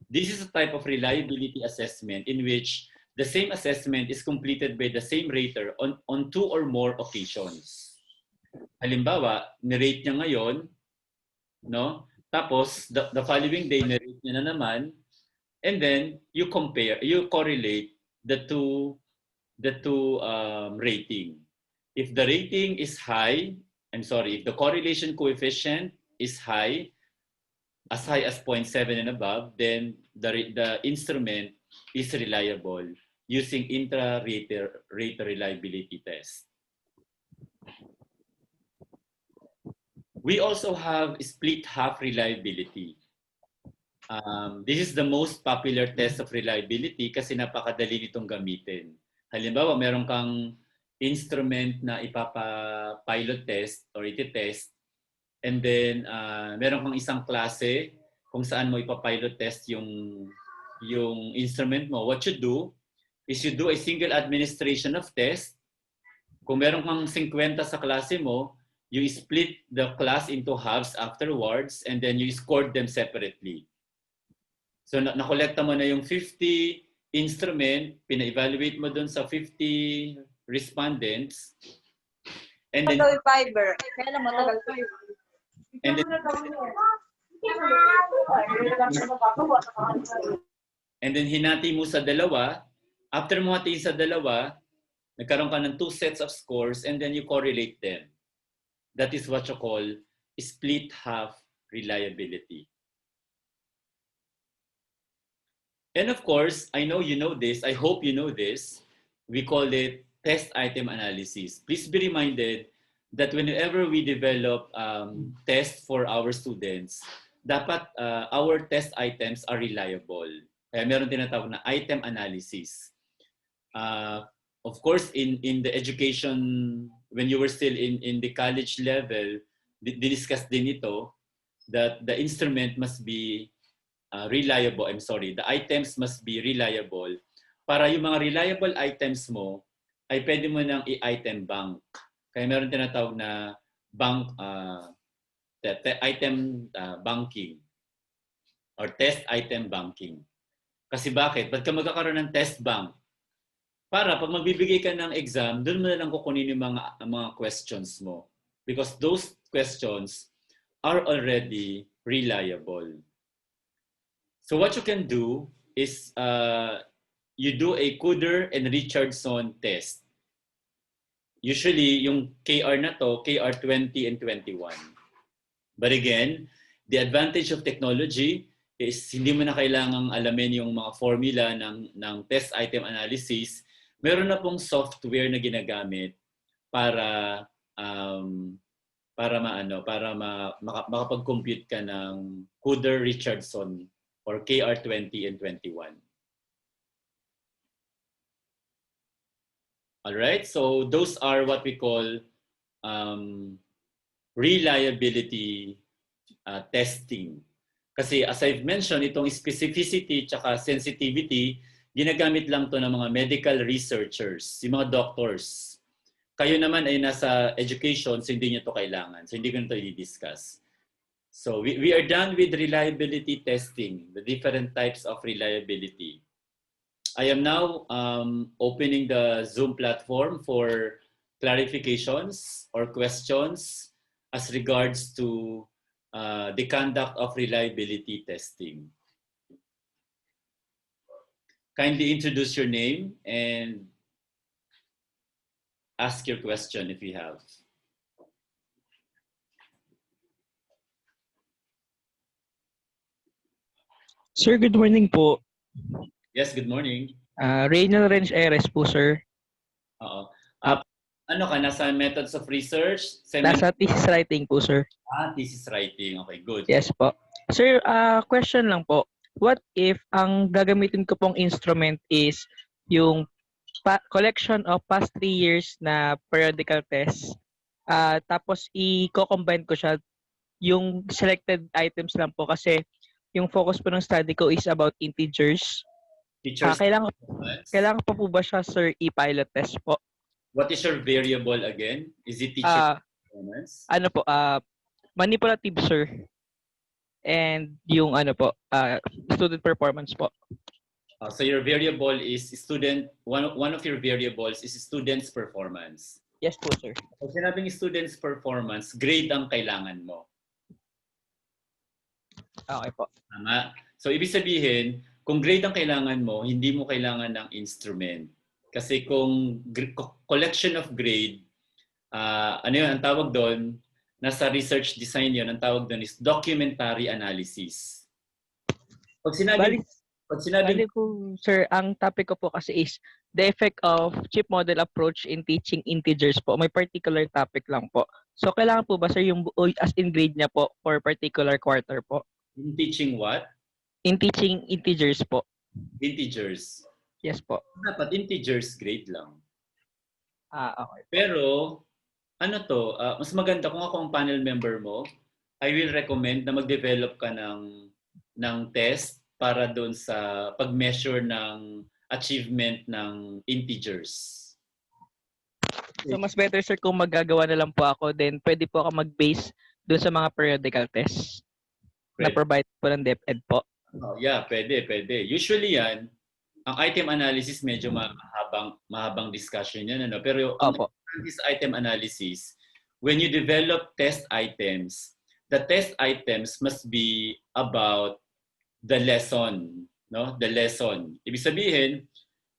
This is a type of reliability assessment in which the same assessment is completed by the same rater on 2 or more occasions. Halimbawa, nirate niya ngayon, no? Tapos, the following day, nirate niya na naman, and then you correlate the two rating. If the rating is high, if the correlation coefficient is high, as high as 0.7 and above, then the instrument is reliable using intra-rater reliability test. We also have split half reliability. This is the most popular test of reliability kasi napakadali nitong gamitin. Halimbawa, meron kang instrument na ipapa-pilot test or iti-test, and then meron kang isang klase kung saan mo ipapilot test yung instrument mo. What you do is you do a single administration of test. Kung meron kang 50 sa klase mo, you split the class into halves afterwards and then you scored them separately. So nakolekta mo na yung 50 instrument, pina-evaluate mo dun sa 50 respondents, and then fiber. Kaya lang matagal to yun. And then hinati mo sa dalawa. After mo hatiin sa dalawa, nagkaroon ka ng 2 sets of scores and then you correlate them. That is what you call split half reliability. And of course, I know you know this. I hope you know this. We call it test item analysis. Please be reminded that whenever we develop tests for our students, dapat our test items are reliable. Kaya meron tinatawag na item analysis. Of course, in the education, when you were still in the college level, discuss din ito, that the instrument must be reliable. The items must be reliable. Para yung mga reliable items mo, ay pwede mo nang i-item bank. Kaya meron tinatawag na bank, item banking or test item banking. Kasi bakit? Ba't ka magkakaroon ng test bank? Para pag magbibigay ka ng exam, doon mo na lang kukunin yung mga questions mo. Because those questions are already reliable. So what you can do is you do a Kuder and Richardson test. Usually, yung KR na to, KR 20 and 21. But again, the advantage of technology is hindi mo na kailangang alamin yung mga formula ng test item analysis. Meron na pong software na ginagamit para makapag-compute ka ng Kuder-Richardson or KR20 and 21. All right, so those are what we call reliability testing. Kasi as I've mentioned, itong specificity tsaka sensitivity, ginagamit lang to ng mga medical researchers, yung mga doctors. Kayo naman ay nasa education, so hindi nyo to kailangan. So hindi ko na to i-discuss. So we are done with reliability testing, the different types of reliability. I am now opening the Zoom platform for clarifications or questions as regards to the conduct of reliability testing. Kindly introduce your name and ask your question if you have. Sir, good morning po. Yes, good morning. Reynal Renz Eres po, sir. Oo. Ano ka, nasa methods of research? Nasa thesis writing po, sir. Thesis writing. Okay, good. Yes po. Sir, question lang po. What if ang gagamitin ko pong instrument is yung collection of past 3 years na periodical tests, tapos i-combine ko siya yung selected items lang po kasi yung focus po ng study ko is about integers. Teachers. Kailangan pa po ba siya, sir, i-pilot test po? What is your variable again? Is it teacher performance? Ano po, manipulative, sir. And yung ano po, student performance po. So your variable is student, one of your variables is student's performance. Yes po, sir. Pag sinabing student's performance, grade ang kailangan mo. Okay po. Tama. So ibig sabihin, kung grade ang kailangan mo, hindi mo kailangan ng instrument. Kasi kung collection of grade, ano yun, ang tawag doon, nasa research design yun, ang tawag doon is documentary analysis. Pag sinabi po, sir, ang topic ko po kasi is the effect of chip model approach in teaching integers po. May particular topic lang po. So, kailangan po ba, sir, yung as in grade niya po for particular quarter po? In teaching what? In teaching integers po. Integers. Yes po. Dapat integers grade lang. Okay. Pero, ano to, mas maganda kung ako ang panel member mo, I will recommend na mag-develop ka ng test para doon sa pag-measure ng achievement ng integers. So, mas better, sir, kung magagawa na lang po ako, then pwede po ako mag-base doon sa mga periodical tests na provide po ng DepEd po. Yeah, pwede. Usually yan, ang item analysis medyo mahabang discussion yan. Ano? Pero this item analysis, when you develop test items, the test items must be about the lesson. No? The lesson. Ibig sabihin,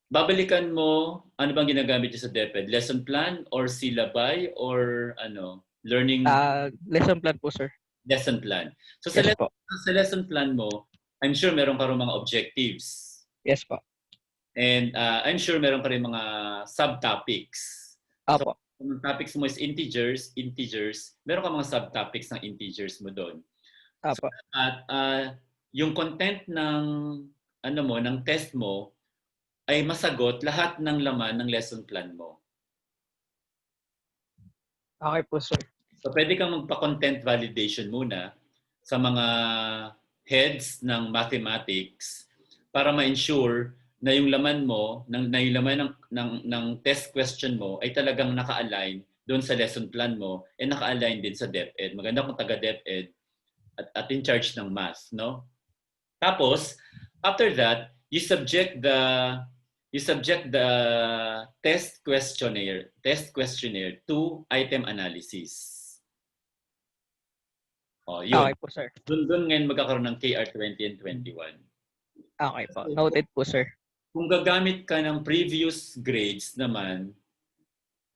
babalikan mo, ano bang ginagamit niyo sa DepEd? Lesson plan or syllabi or learning? Lesson plan po, sir. Lesson plan. So yes, sa lesson plan mo, I'm sure meron ka rin mga objectives. Yes po. And I'm sure meron ka rin mga subtopics. Opo. So, kung topics mo is integers, meron ka mga subtopics ng integers mo doon. Opo. So, at yung content ng ng test mo ay masagot lahat ng laman ng lesson plan mo. Okay po, sir. So pwede kang magpa-content validation muna sa mga heads ng mathematics para ma-ensure na yung laman mo, yung laman ng test question mo ay talagang naka-align doon sa lesson plan mo and naka-align din sa DepEd. Maganda kung taga-DepEd at in charge ng math, no? Tapos, after that, you subject the test questionnaire to item analysis. Yun. Okay po, sir. Doon ngayon magkakaroon ng KR20 and 21. Okay po. Noted po, sir. Kung gagamit ka ng previous grades naman,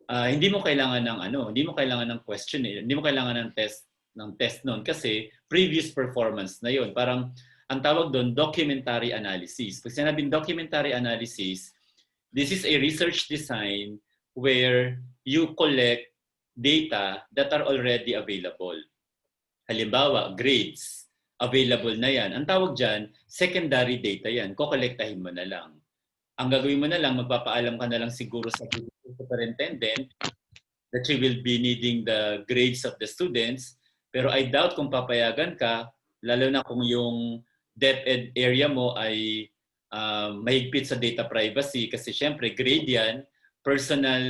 hindi mo kailangan ng questionnaire, hindi mo kailangan ng test noon kasi previous performance na 'yon. Parang ang tawag doon, documentary analysis. Pag sinabing documentary analysis, this is a research design where you collect data that are already available. Halimbawa, grades, available na yan. Ang tawag dyan, secondary data yan. Kokolektahin mo na lang. Ang gagawin mo na lang, magpapaalam ka na lang siguro sa superintendent that you will be needing the grades of the students. Pero I doubt kung papayagan ka, lalo na kung yung DepEd area mo ay mahigpit sa data privacy kasi syempre grade yan, personal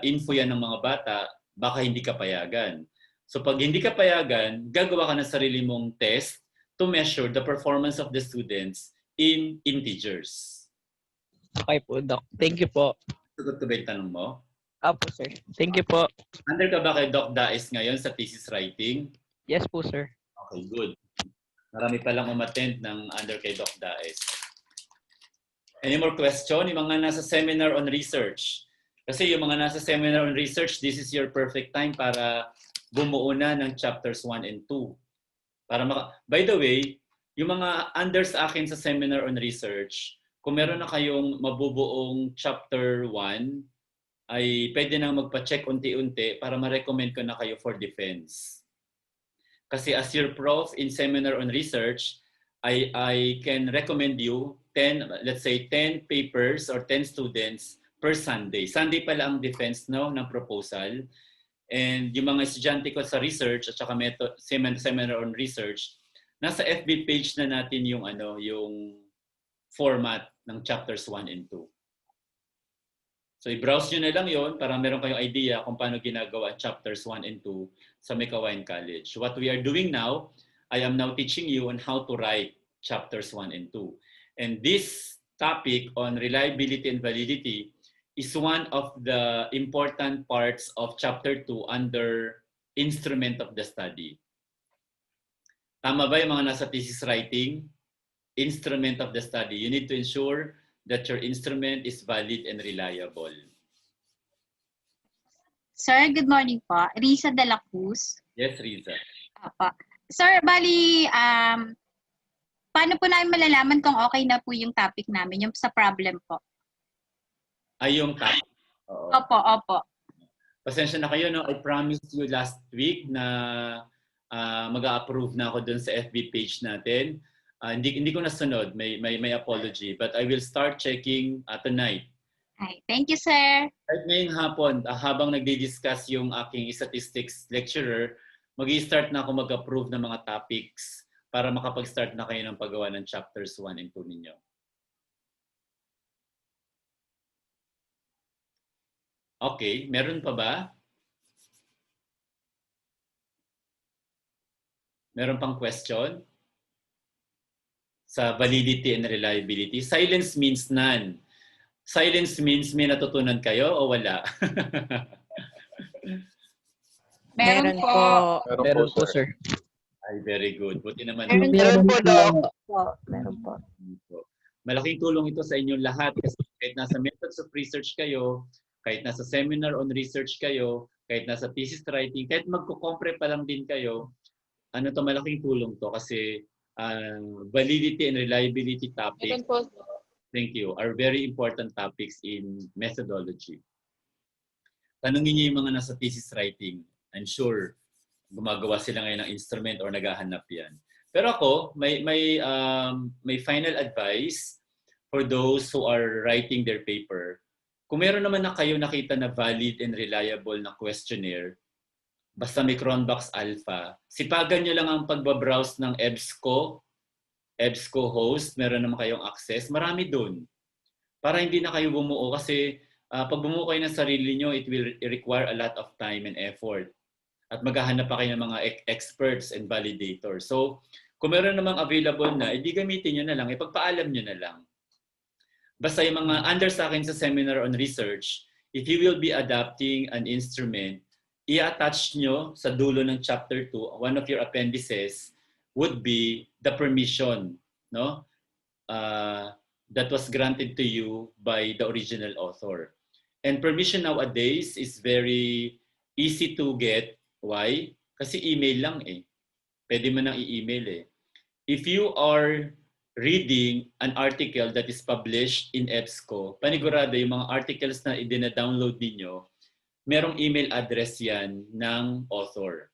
info yan ng mga bata, baka hindi ka payagan. So pag hindi ka payagan, gagawa ka ng sarili mong test to measure the performance of the students in integers. Okay po, Doc. Thank you po. Sagot ko ba yung tanong mo? Apo, sir. Thank you po. Under ka ba kay Doc Daes ngayon sa thesis writing? Yes po, sir. Okay, good. Marami palang umattend ng under kay Doc Daes. Any more question? Yung mga nasa seminar on research. Kasi yung mga nasa seminar on research, this is your perfect time para bumuo na ng chapters 1 and 2. By the way, yung mga under sa akin sa seminar on research, kung meron na kayong mabubuong chapter 1, ay pwede na magpa-check unti-unti para ma-recommend ko na kayo for defense. Kasi as your prof in seminar on research, I can recommend you 10, let's say 10 papers or 10 students per Sunday. Sunday pala ang defense ng proposal. And yung mga estudyante ko sa research at saka seminar on research, nasa FB page na natin yung format ng chapters 1 and 2. So i-browse nyo na lang yon para meron kayong idea kung paano ginagawa chapters 1 and 2 sa Mekawayan College. What we are doing now, I am now teaching you on how to write chapters 1 and 2. And this topic on reliability and validity is one of the important parts of chapter 2 under instrument of the study. Tama ba yung mga nasa thesis writing? Instrument of the study. You need to ensure that your instrument is valid and reliable. Sir, good morning po. Risa de la Cruz. Yes, Riza. Apa. Sir, bali, paano po namin malalaman kung okay na po yung topic namin, yung sa problem po? Ay, yung topic. Oo. Opo. Pasensya na kayo, no? I promised you last week na mag-a-approve na ako dun sa FB page natin. Hindi ko nasunod. May apology. But I will start checking tonight. Ay, thank you, sir. Right ngayong hapon, habang nagdi-discuss yung aking statistics lecturer, mag-i-start na ako mag-approve ng mga topics para makapag-start na kayo ng paggawa ng chapters 1 and 2 ninyo. Okay, meron pa ba? Meron pang question? Sa validity and reliability. Silence means none. Silence means may natutunan kayo o wala? Meron po. Meron po, sir. Ay, very good. Buti naman. Meron po, Doc. Meron po. Malaking tulong ito sa inyong lahat kasi kahit nasa methods of research kayo, kahit nasa seminar on research kayo, kahit nasa thesis writing, kahit magkukompre pa lang din kayo, malaking tulong to kasi validity and reliability topics, thank you, are very important topics in methodology. Tanungin niyo yung mga nasa thesis writing. I'm sure gumagawa sila ngayon ng instrument or naghahanap yan. Pero ako, may final advice for those who are writing their paper. Kung meron naman na kayo nakita na valid and reliable na questionnaire, basta may Cronbach's Alpha, sipagan nyo lang ang pagbabrowse ng EBSCO host, meron naman kayong access, marami dun. Para hindi na kayo bumuo kasi pag bumuo kayo ng sarili nyo, it will require a lot of time and effort. At maghahanap pa kayo ng mga experts and validators. So, kung meron namang available na, edi gamitin nyo na lang, ipagpaalam nyo na lang. Basta yung mga under sa akin sa seminar on research, if you will be adapting an instrument, i-attach nyo sa dulo ng chapter 2, one of your appendices would be the permission, no? That was granted to you by the original author. And permission nowadays is very easy to get. Why? Kasi email lang eh. pwede mo nang i-email eh. If you are reading an article that is published in EBSCO, panigurado yung mga articles na i-download ninyo, merong email address yan ng author.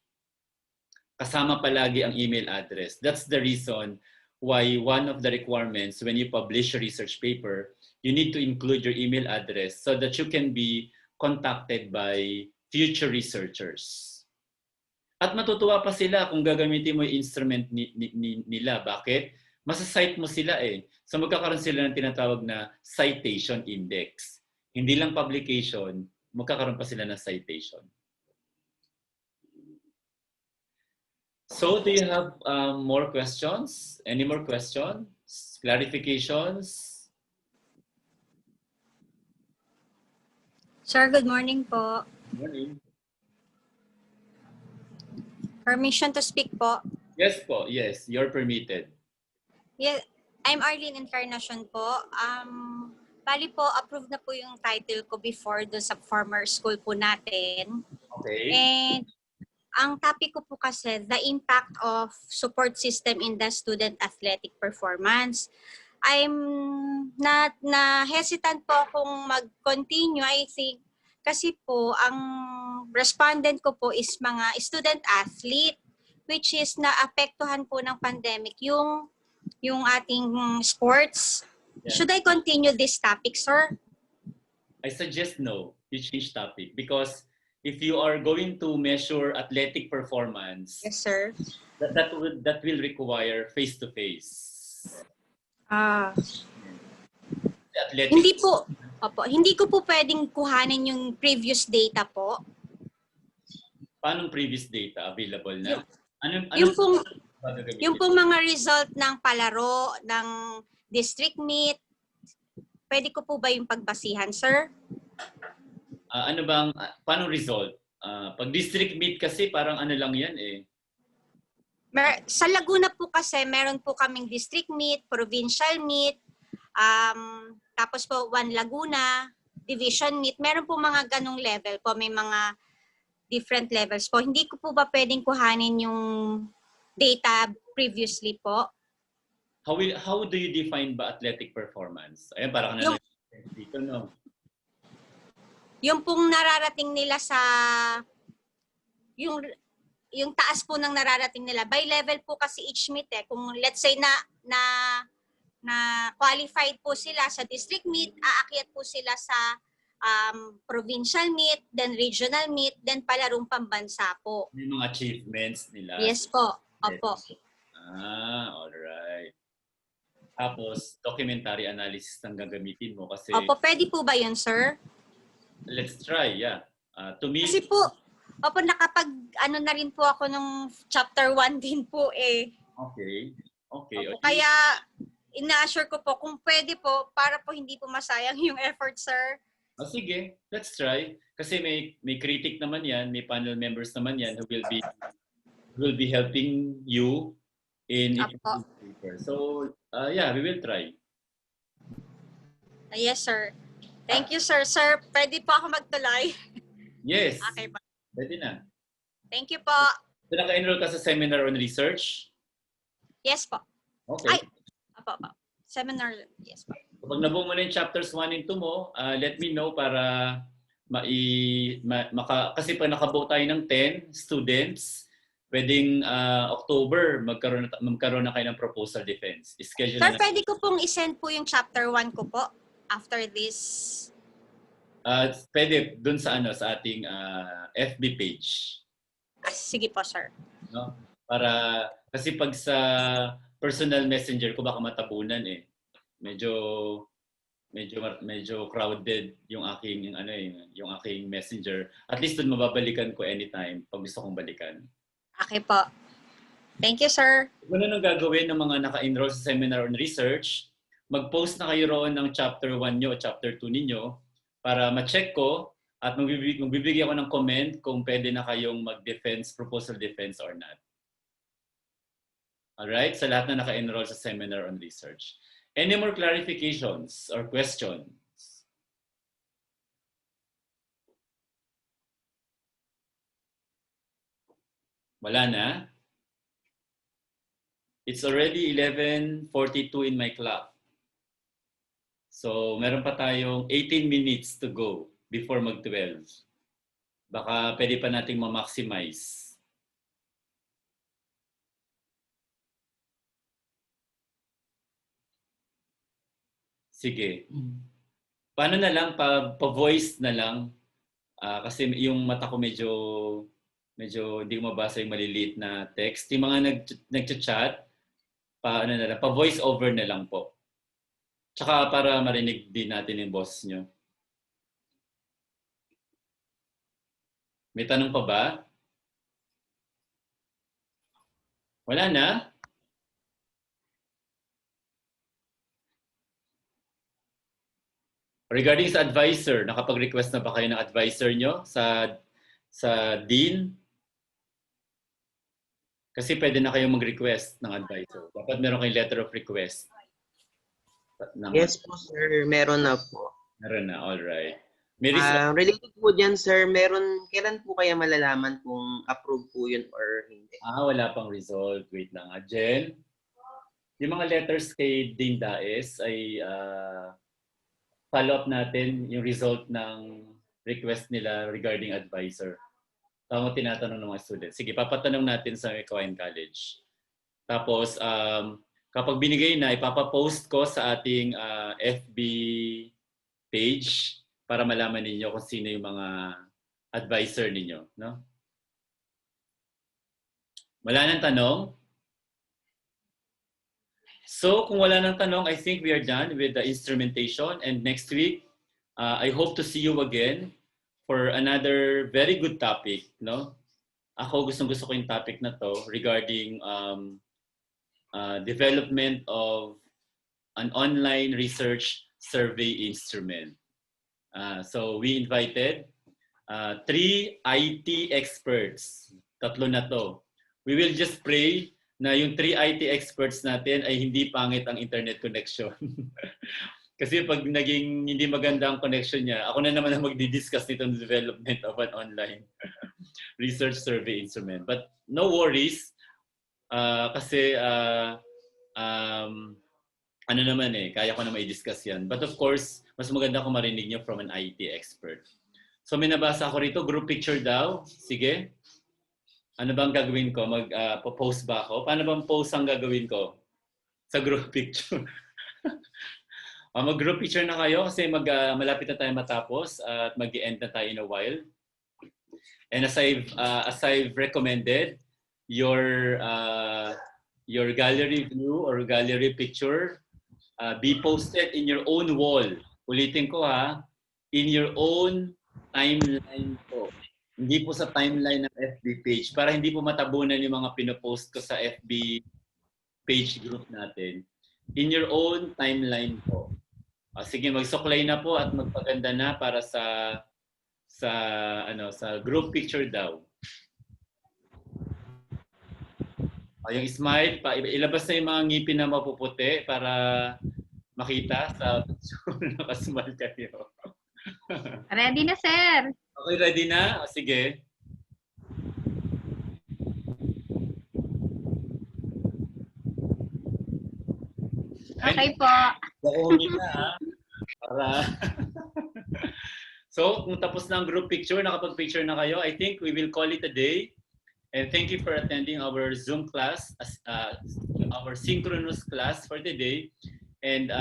Kasama palagi ang email address. That's the reason why one of the requirements when you publish a research paper, you need to include your email address so that you can be contacted by future researchers. At matutuwa pa sila kung gagamitin mo yung instrument nila. Bakit? Masasite mo sila eh. So magkakaroon sila ng tinatawag na citation index. Hindi lang publication, magkakaroon pa sila ng citation. So do you have more questions? Any more questions? Clarifications? Sir, good morning po. Good morning. Permission to speak po. Yes po, yes, you're permitted. Yeah, I'm Arlene Encarnacion po. Bali po, approved na po yung title ko before doon sa former school po natin. Okay. And ang topic ko po kasi, the impact of support system in the student athletic performance. I'm hesitant po akong mag-continue, I think, kasi po, ang respondent ko po is mga student athlete, which is naapektuhan po ng pandemic yung ating sports. Yeah. Should I continue this topic, sir? I suggest no, you change topic because if you are going to measure athletic performance, yes, sir, that will require face-to-face. Hindi ko po pwedeng kuhanin yung previous data po. Paano previous data available na? Yung pong mga result ng palaro, ng district meet, pwede ko po ba yung pagbasihan, sir? Paano result? Pag district meet kasi parang ano lang yan eh. Sa Laguna po kasi meron po kaming district meet, provincial meet, tapos po One Laguna, division meet. Meron po mga ganong level po, may mga different levels po. Hindi ko po ba pwedeng kuhanin yung data previously po? How do you define ba athletic performance? Ayan, parang dito, no? Yung pong nararating nila sa yung taas po ng nararating nila by level po kasi each meet eh. Kung let's say na qualified po sila sa district meet, aakyat po sila sa provincial meet, then regional meet, then palarong pambansa po. May mga achievements nila. Yes po. Opo. Alright. Tapos, documentary analysis ang gagamitin mo kasi... Opo, pwede po ba yun, sir? Let's try, yeah. To me... Kasi po, na rin po ako nung chapter 1 din po eh. Okay. Opo, kaya, ina-assure ko po, kung pwede po, para po hindi po masayang yung effort, sir. Sige, let's try. Kasi may critic naman yan, may panel members naman yan who will be helping you in paper. So, yeah, we will try. Yes, sir. Thank you, sir. Sir, pwede po ako magtuloy? Yes. Okay po. Pwede na. Thank you po. So, naka-enroll ka sa seminar on research? Yes po. Okay. Apo. Seminar, yes po. Pag nabuo mo na yung chapters 1 and 2 mo, let me know para kasi pag nakabuo tayo ng 10 students, pwedeng October magkaroon na kayo ng proposal defense. Schedule Sir, pwede ko pong isend po yung chapter 1 ko po after this. Pwede dun sa sa ating FB page. Sige po, sir. No? Para kasi pag sa personal messenger ko baka matabunan eh. Medyo crowded yung aking yung aking messenger. At least doon mababalikan ko anytime pag gusto kong balikan. Okay po. Thank you, sir. Kung ano gagawin ng mga naka-enroll sa seminar on research, mag-post na kayo roon ng chapter 1 nyo o chapter 2 ninyo para ma-check ko at magbibigay ako ng comment kung pwede na kayong proposal defense or not. Alright? Sa lahat na naka-enroll sa seminar on research. Any more clarifications or questions? Wala na? It's already 11:42 in my clock. So, meron pa tayong 18 minutes to go before mag-12. Baka pwede pa nating ma-maximize. Sige. Paano na lang, pa-voice na lang. Kasi yung mata ko medyo hindi ko mabasa yung maliliit na text. Yung mga nag-chat, paano na lang, pa-voice over na lang po. Tsaka para marinig din natin yung boss nyo. May tanong pa ba? Wala na? Regarding sa advisor, nakapag-request na ba kayo ng advisor nyo sa dean? Kasi pwede na kayong mag-request ng advisor. Dapat meron kayong letter of request. Yes po, sir. Meron na po. Meron na, alright. Related po dyan, sir, kailan po kaya malalaman kung approve po yun or hindi? Wala pang result. Wait lang. Jen, yung mga letters kay Dean Daes ay follow up natin yung result ng request nila regarding advisor. Tama tinatanong ng mga students. Sige, papatanong natin sa Kawayan College. Tapos, kapag binigay na, ipapapost ko sa ating FB page para malaman ninyo kung sino yung mga advisor ninyo. No? Wala nang tanong? So, kung wala nang tanong, I think we are done with the instrumentation. And next week, I hope to see you again for another very good topic. No? Ako gustong-gusto ko yung topic na to regarding development of an online research survey instrument. So, we invited 3 IT experts. Tatlo na to. We will just pray na yung 3 IT experts natin ay hindi pangit ang internet connection. Kasi pag naging hindi maganda ang connection niya, ako na naman ang magdi-discuss nito ng development of an online research survey instrument. But no worries, kasi ano naman kaya ko na mai-discuss yan. But of course, mas maganda kung marinig nyo from an IT expert. So may nabasa ako rito, group picture daw. Sige. Ano bang gagawin ko? Mag-post ba ako? Paano bang post ang gagawin ko? Sa group picture. Mag-group picture na kayo kasi malapit na tayo matapos at mag-end na tayo in a while. And as I've recommended, your gallery view or gallery picture be posted in your own wall. Ulitin ko in your own timeline po. Hindi po sa timeline ng FB page para hindi po matabunan yung mga pinopost ko sa FB page group natin. In your own timeline po. Sige, magsuklay na po at magpaganda na para sa group picture daw. Yung smile, ilabas na yung mga ngipin na mapuputi para makita sa nakasmile kayo. Ready na, sir. Okay, ready na? Sige. Okay po. Para So, kung tapos na ang group picture, nakapag-picture na kayo, I think we will call it a day. And thank you for attending our Zoom class, our synchronous class for today. And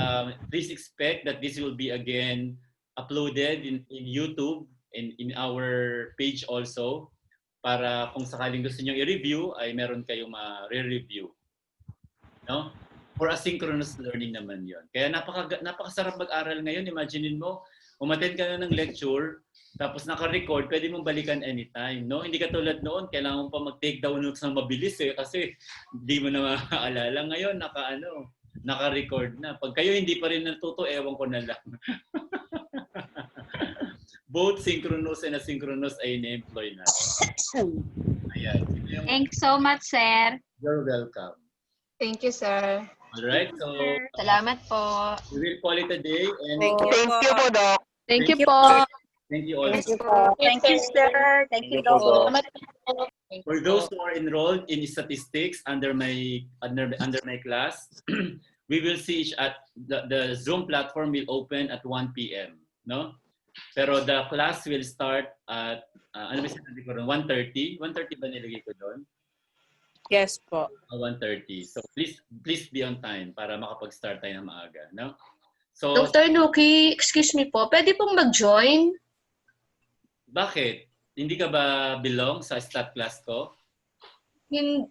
please expect that this will be again uploaded in YouTube and in our page also para kung sakaling gusto nyo i-review ay meron kayong ma-re-review. No? For asynchronous learning naman yon. Kaya napakasarap mag-aral ngayon. Imaginein mo, umattend ka na ng lecture, tapos naka-record, pwede mong balikan anytime. No? Hindi ka tulad noon, kailangan mo pa mag-take down notes ng mabilis kasi hindi mo na maaalala. Ngayon, naka-record na. Pag kayo hindi pa rin natuto, ewan ko na lang. Both synchronous and asynchronous ay na-employ natin. Ayan. Thanks so much, sir. You're welcome. Thank you, sir. Alright, so Salamat po. we will call it a day. And Thank you po, Doc. Thank you po. Thank you all. Thank you, sir. Thank you, Doc. Salamat po. Thank For you those po. who are enrolled in statistics under my class, we will see each at the Zoom platform will open at 1 p.m. No? Pero the class will start at ano ba sinabi ko ron? 1:30. 1:30 ba nilagay ko doon? Yes po. 1:30. So please be on time para makapag-start tayo ng maaga, no? So Dr. Nuki, excuse me po, pwede pong mag-join? bakit? Hindi ka ba belong sa stat class ko?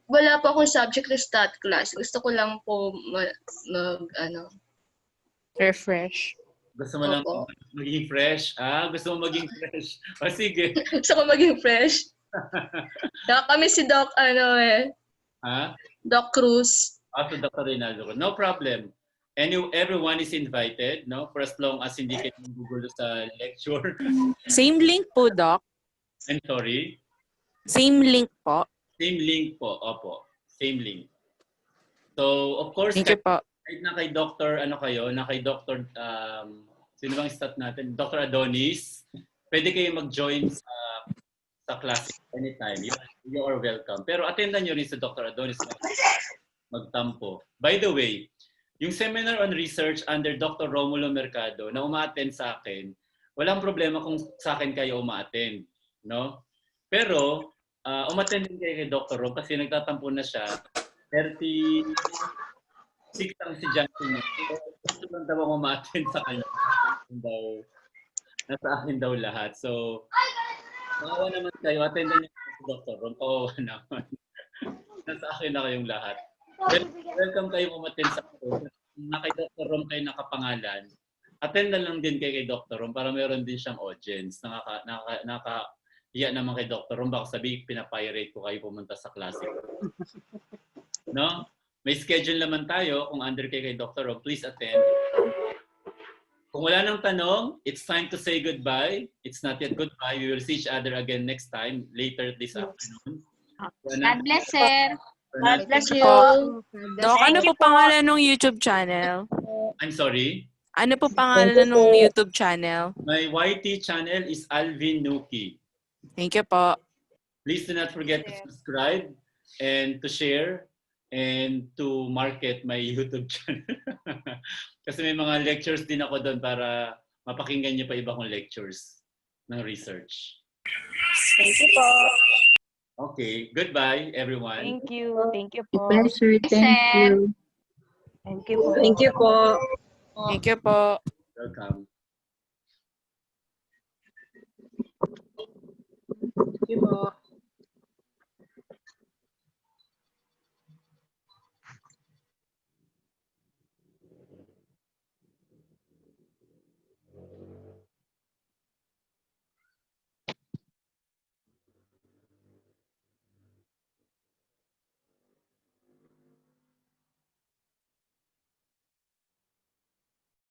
Wala po akong subject na stat class. Gusto ko lang po Refresh. Gusto mo lang Opo. maging fresh? Gusto mo maging fresh? O sige. Gusto ko maging fresh. Kaya kami si Doc, Doc Cruz. To Dr. Reynaldo. No problem. Everyone is invited, no? For as long as hindi kayo magugulo sa lecture. Same link po, Doc. I'm sorry. Same link po. Same link po. Opo. Same link. So, of course, Thank you po. kahit na kay Dr. Sino bang stat natin? Dr. Adonis, pwede kayo mag-join sa class anytime. You are welcome. Pero attendan nyo rin sa Dr. Adonis magtampo. By the way, yung seminar on research under Dr. Romulo Mercado na uma-attend sa akin, walang problema kung sa akin kayo uma-attend. No? Pero, umattend din kayo kay Dr. Rom kasi nagtatampo na siya. 36 ang si Johnson. Gusto lang daw ako ma-attend sa kanya. Nasa akin daw lahat. So, maawa naman kayo. Attendan niyo si Dr. Rom. Kawawa naman. Nasa akin na kayong lahat. Welcome kayo umattend sa akin. Na kay Dr. Rom kayo nakapangalan. Attend na lang din kay Dr. Rom para meron din siyang audience. Nakakahiya naman kay Dr. Rom. Baka sabihin, pinapirate ko kayo pumunta sa klase. No? May schedule naman tayo. Kung under kay Dr. Rom, please attend. Kung wala nang tanong, it's time to say goodbye. It's not yet goodbye. We will see each other again next time, later this afternoon. God bless, sir. God bless you. Doc, ano po pangalan ng YouTube channel? I'm sorry? Ano po pangalan ng YouTube channel? My YT channel is Alvin Nuki. Thank you po. Please do not forget to subscribe and to share and to market my YouTube channel. Kasi may mga lectures din ako doon para mapakinggan niyo pa iba kong lectures ng research. Thank you po. Okay, goodbye everyone. Thank you. Thank you po. Pleasure. Thank you. Thank you po. Thank you po. Thank you po. Welcome. Thank you po.